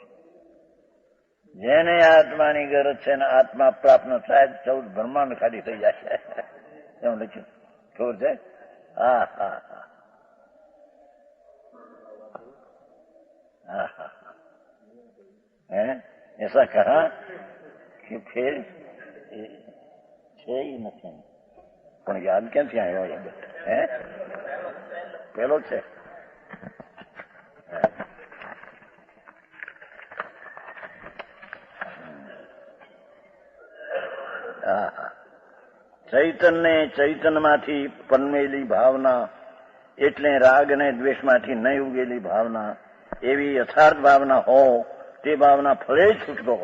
જેને આત્માની ગરજ છે ને આત્મા પ્રાપ્ત ન થાય 14 બ્રહ્માંડ ખાલી થઈ જાય એમ લખ્યું ખબર છે હા હા હા हाँ हाँ है ऐसा कहा कि फिर છે ही નથી પણ યાદ ક્યાંથી આવ્યો હે પેલો છે ચૈતન્ય ચૈતન્યમાંથી પનમેલી ભાવના એટલે રાગ અને દ્વેષમાંથી નહીં ઉગેલી ભાવના એવી યથાર્થ ભાવના હો તે ભાવના ફળે છૂટકો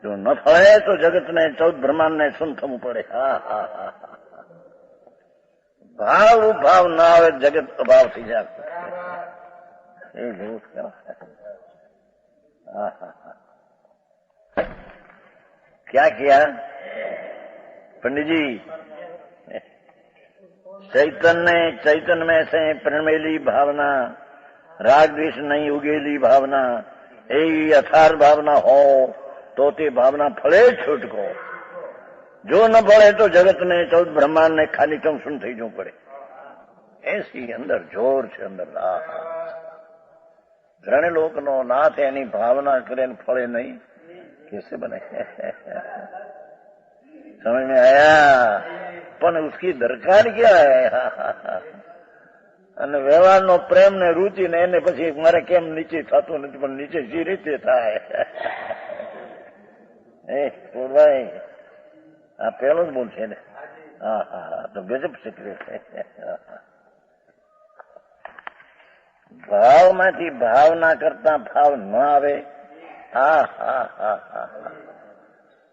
જો ન ફળે તો જગતને 14 બ્રહ્માંડને શું થવું પડે હા હા હા ભાવ ભાવ ના આવે જગત અભાવ થઈ જાય એ જોવું હા હા क्या किया पंडित जी चैतन्य में से प्रणमेली भावना राग द्वेष नहीं उगेली भावना ए यथार्थ भावना हो तो ते भावना फले छूटको जो न फले तो जगत ने 14 ब्रह्मांड ने खाली कम सुन थी जो पड़े ऐसी अंदर जोर से अंदर घणे लोग नो नाथ एनी भावना करे फले नहीं कैसे बने समझ में आया पर उसकी दरकार क्या है અને વ્યવહારનો પ્રેમ ને રુચિ ને એને પછી મારે કેમ નીચે થતું નથી પણ નીચે જે રીતે થાય ભાઈ આ પેલો જ બોલ છે ને હા હા હા તો ગજબ સિક્રેટ છે ભાવમાંથી ભાવના કરતા ભાવ ન આવે હા હા હા હા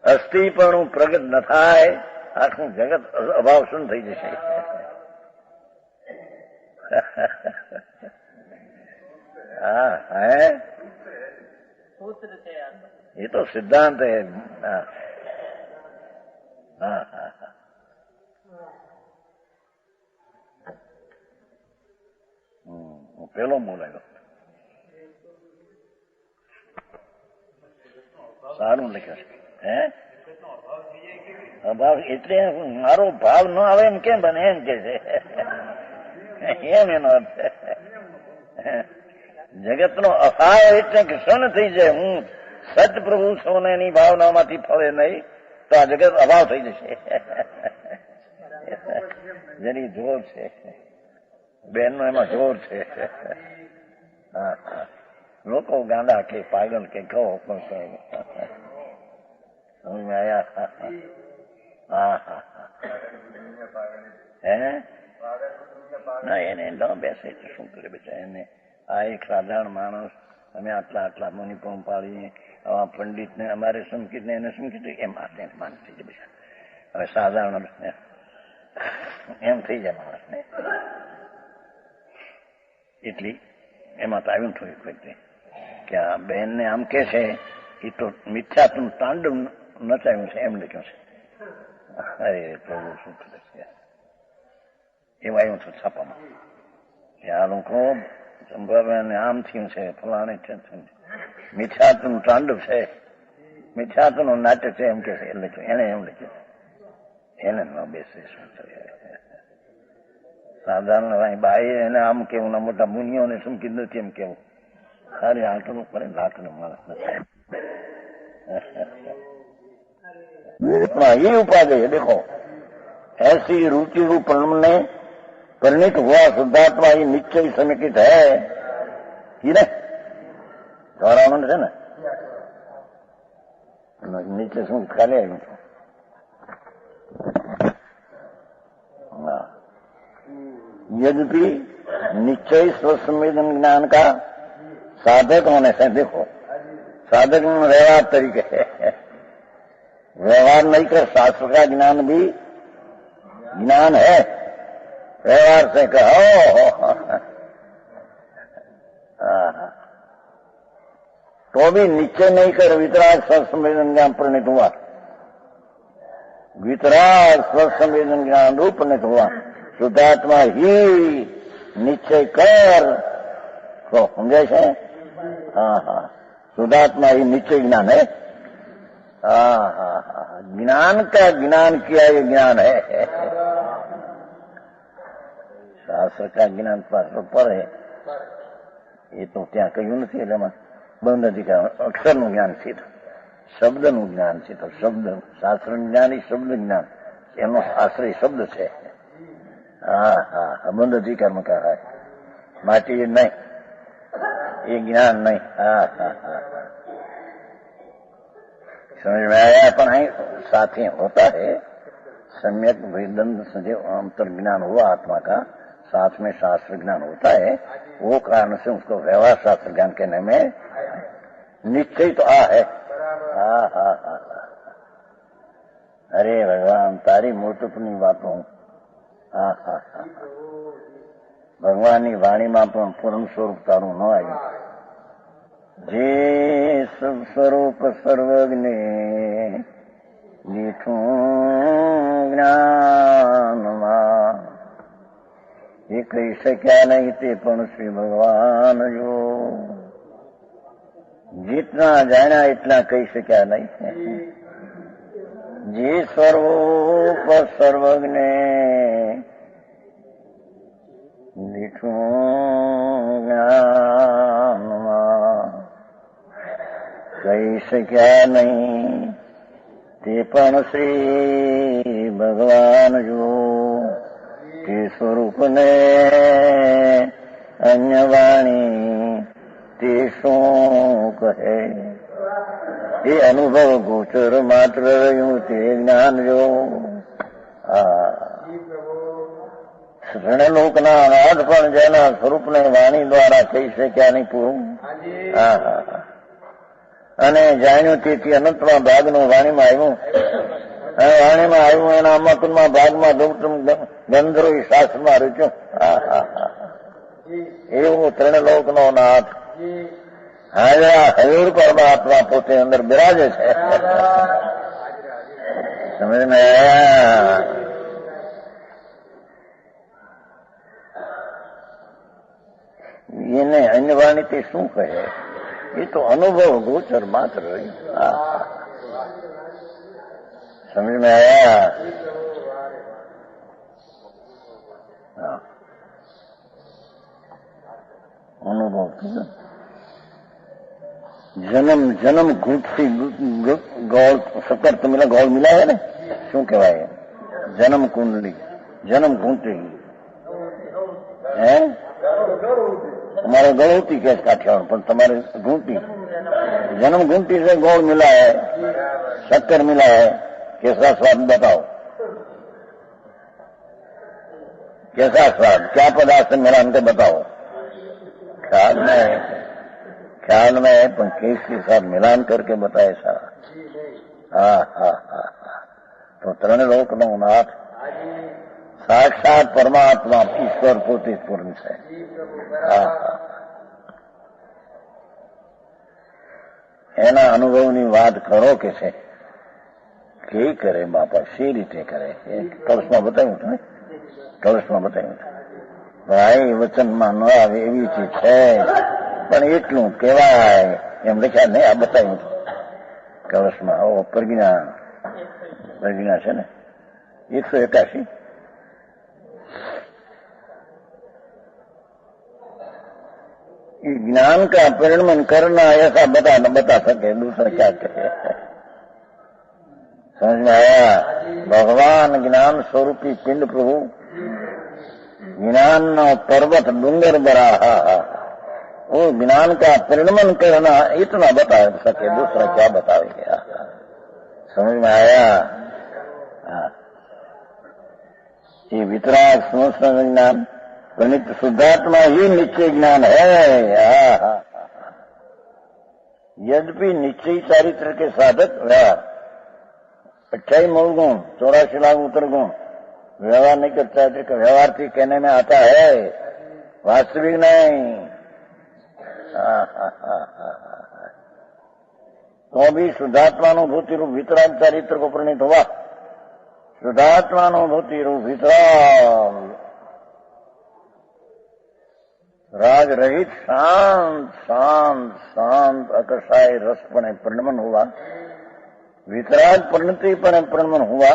અસ્થિ પણ પ્રગટ ન થાય, આખું જગત અભાવ શું થઈ જશે. હા હે એ તો સિદ્ધાંત હે. હા હા હા હું પેલો બોલાયો. સારું લખ્યું હે અભાવ એટલે મારો ભાવ ન આવે એમ કેમ બને એમ કે છે એમ એનો અર્થ. જગત નો અભાવ એટલે ક્ષણ થઈ જાય. હું સત પ્રભુ છું એની ભાવનામાંથી ફળે નહીં તો આ જગત અભાવ થઈ જશે. જેની જોર છે બેન નો એમાં જોર છે. હા હા લોકો ગાંડા કે પાગલ કે કહો પણ સમજ આવ્યા. હા હા હે ના એને ન બેસે તો શું કરે બેટા. એને આ એક સાધારણ માણસ અમે આટલા આટલા મુનિ પાડીએ આવા પંડિત ને અમારે સમકીત ને એને સમકીત એમ આતે માન થઈ જાય બેટા. હવે સાધારણ એમ થઈ જાય માણસ ને એટલી એમાં તો આવ્યું થોડીક વ્યક્તિ કે આ બેન ને આમ કે છે એ તો મિથ્યાત્મ તાંડવ નચાવ્યું છે એમ લખ્યું છે. અરે પ્રભુ શું કરે છે એવું આવ્યું છું છાપામાં કે આ લોકો સંભાવે આમ થયું છે ફલાણે મિથ્યાત્મ તાંડવ છે, મિથ્યાત્મ નું નાટ્ય છે એમ કે છે. લખ્યું એને એમ લખ્યું એને ન બેસે શું થયું. સાધારણ બાઈ એને આમ કેવું મોટા મુનિઓને સમકી નથી એમ કેવું. સારી આંટલું પડે લાકડું માણસ ये उपाधि है. देखो ऐसी रुचि रूप ने परिणित हुआ शुद्धात्मा ये निश्चय समेकित है ये ने गौरामंड है ना નીચે શું ખાલી આવ્યું છું. यद्यपि निश्चय स्वसंवेदन ज्ञान का साधक होने से देखो साधक में व्यवहार तरीके है. व्यवहार नहीं कर शास्त्र का ज्ञान भी ज्ञान है. व्यवहार से कहो तो भी निश्चय नहीं कर वितराग स्वसंवेदन ज्ञान परिणित हुआ. वितराग स्वसंवेदन ज्ञान रूप परिणित हुआ. शुद्धात्मा ही निश्चय कर तो समझे છે. हाँ हाँ शुद्धात्मा ही निश्चय ज्ञान है. हाँ हाँ हाँ ज्ञान का ज्ञान किया ये ज्ञान है. શાસ્ત્ર કા જ્ઞાન પાત્ર પર હે એ તો ત્યાં કહ્યું નથી. એટલે એમાં બંધ અધિકાર અક્ષરનું જ્ઞાન છે, શબ્દનું જ્ઞાન છે. તો શબ્દ શાસ્ત્ર જ્ઞાન એ શબ્દ જ્ઞાન એનો આશ્રય શબ્દ છે. હા હા બંધ અધિકારમાં કહે બાકી એ નહીં, ये ज्ञान नहीं. हाँ हाँ हाँ समझ में आया. अपन है साथ ही होता है सम्यक वेदंत सदैव अंतर ज्ञान हुआ आत्मा का, साथ में शास्त्र ज्ञान होता है. वो कारण से उसको व्यवहार शास्त्र ज्ञान कहने में निश्चय तो है. हाँ हाँ हाँ अरे भगवान तारी मोटपनी बातों. हाँ हाँ हाँ ભગવાનની વાણીમાં પણ પૂર્ણ સ્વરૂપ તારું ન આવ્યું. જે સ્વરૂપ સર્વજ્ઞે દીઠું જ્ઞાનમાં એ કહી શક્યા નહીં તે પણ શ્રી ભગવાન જો જેટલા જાણ્યા એટલા કહી શક્યા નહીં. જે સ્વરૂપ સર્વજ્ઞે દીઠું જ્ઞાનમાં કહી શક્યા નહીં તે પણ શ્રી ભગવાન જો તે સ્વરૂપને અન્ય વાણી તે શું કહે. એ અનુભવ ગોચર માત્ર રહ્યું તે જ્ઞાન જો. ઋણલોકના અનાથ પણ જેના સ્વરૂપને વાણી દ્વારા કહી શક્યા નહીં પૂરું. અને જાણ્યું તેથી અનંતમાં ભાગનું વાણીમાં આવ્યું. વાણીમાં આવ્યું એના અમકુલમાં ભાગમાં ગંધર્વ શાસ્ત્રમાં રૂચ્યું. એવું ત્રણલોકનો નાથ હાજરા હજુર પરમાત્મા પોતે અંદર બિરાજે છે. સમજ ને એને અન્ય વાણીથી શું કહે? એ તો અનુભવ ગોચર માત્ર રહ્યું. સમજ में आया? अनुभव जन्म जन्म घूट થી ગોળ સકર તો મિલા ગોળ મિલા है ને શું કહેવાય? જન્મ કુંડલી જન્મ ઘૂંટી હે તમારે ગળોતી કે કાઠિયાવાડ પણ તમારે घूंटी जन्म घूंटी से गोल मिला है शक्कर मिला है. कैसा स्वाद बताओ? कैसा स्वाद? क्या पदार्थ से मिला हमको बताओ? ख्याल में है पर केस के साथ मिलान करके बताए सारा. हाँ. तो त्रणलोक नो नाथ साक्षात परमात्मा ईश्वर पोते पूर्ण है. એના અનુભવની વાત કરો કે છે કે કરે બાપા સી રીતે કરે? કળશમાં બતાવ્યું હતું ને? કળશમાં બતાવ્યું હતું ભાઈ વચનમાં ન આવે એવી ચીજ છે પણ એટલું કહેવાય એમ લખ્યા નહીં. આ બતાવ્યું હતું કળશમાં. પ્રજ્ઞા છે ને 181. ज्ञान का परिणमन करना ऐसा बता सके दूसरा क्या कहे? समझ में आया? भगवान ज्ञान स्वरूपी पिंड प्रभु ज्ञान पर्वत डूंगर बरा वो ज्ञान का परिणमन करना इतना बता सके दूसरा क्या बताएंगे? समझ में आया? ये वितराग समस्त ज्ञान प्रणित शुद्धात्मा ही निश्चय ज्ञान है. यद्यपि निश्चय चारित्र के साधक व्यवहार 28 मूल गुण 84 लाख उत्तर गुण व्यवहार नहीं करता है. व्यवहार थी कहने में आता है वास्तविक नहीं. तो भी शुद्धात्मानुभूति रूप वितराग चारित्र को प्रणित हुआ. शुद्धात्मानुभूति रूप वितराग राग रहित शांत शांत शांत अकसाय रसपणे परिणमन हुआ. वितराग परिणति पर परिणमन हुआ.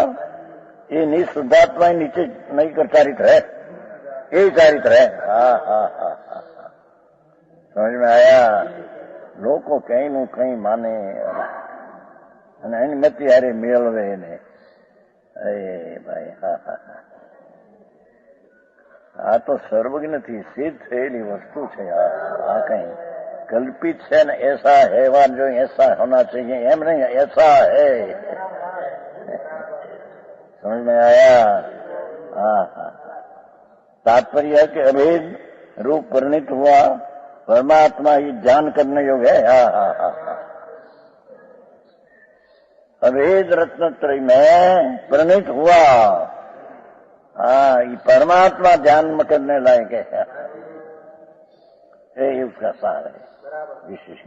ये निशुद्धात्मा नीचे नहीं कर चारित्र है. यही चारित्र है. समझ में आया? लोग कहीं नु कहीं माने मत यारे मेलवे ने भाई. આ તો સર્વજ્ઞથી સિદ્ધ થયેલી વસ્તુ છે. આ કઈ કલ્પિત છે ને એસા હેવા જો એસા હોના ચાહીએ એમ નહીં. એસા હે. સમજ में आया? तात्पर्य है कि अभेद रूप परिणित हुआ परमात्मा ही जान करने योग्य है. अभेद रत्नत्रय में परिणित हुआ. ये परमात्मा जन्म करने लायक है. ये उसका सार है विशेष.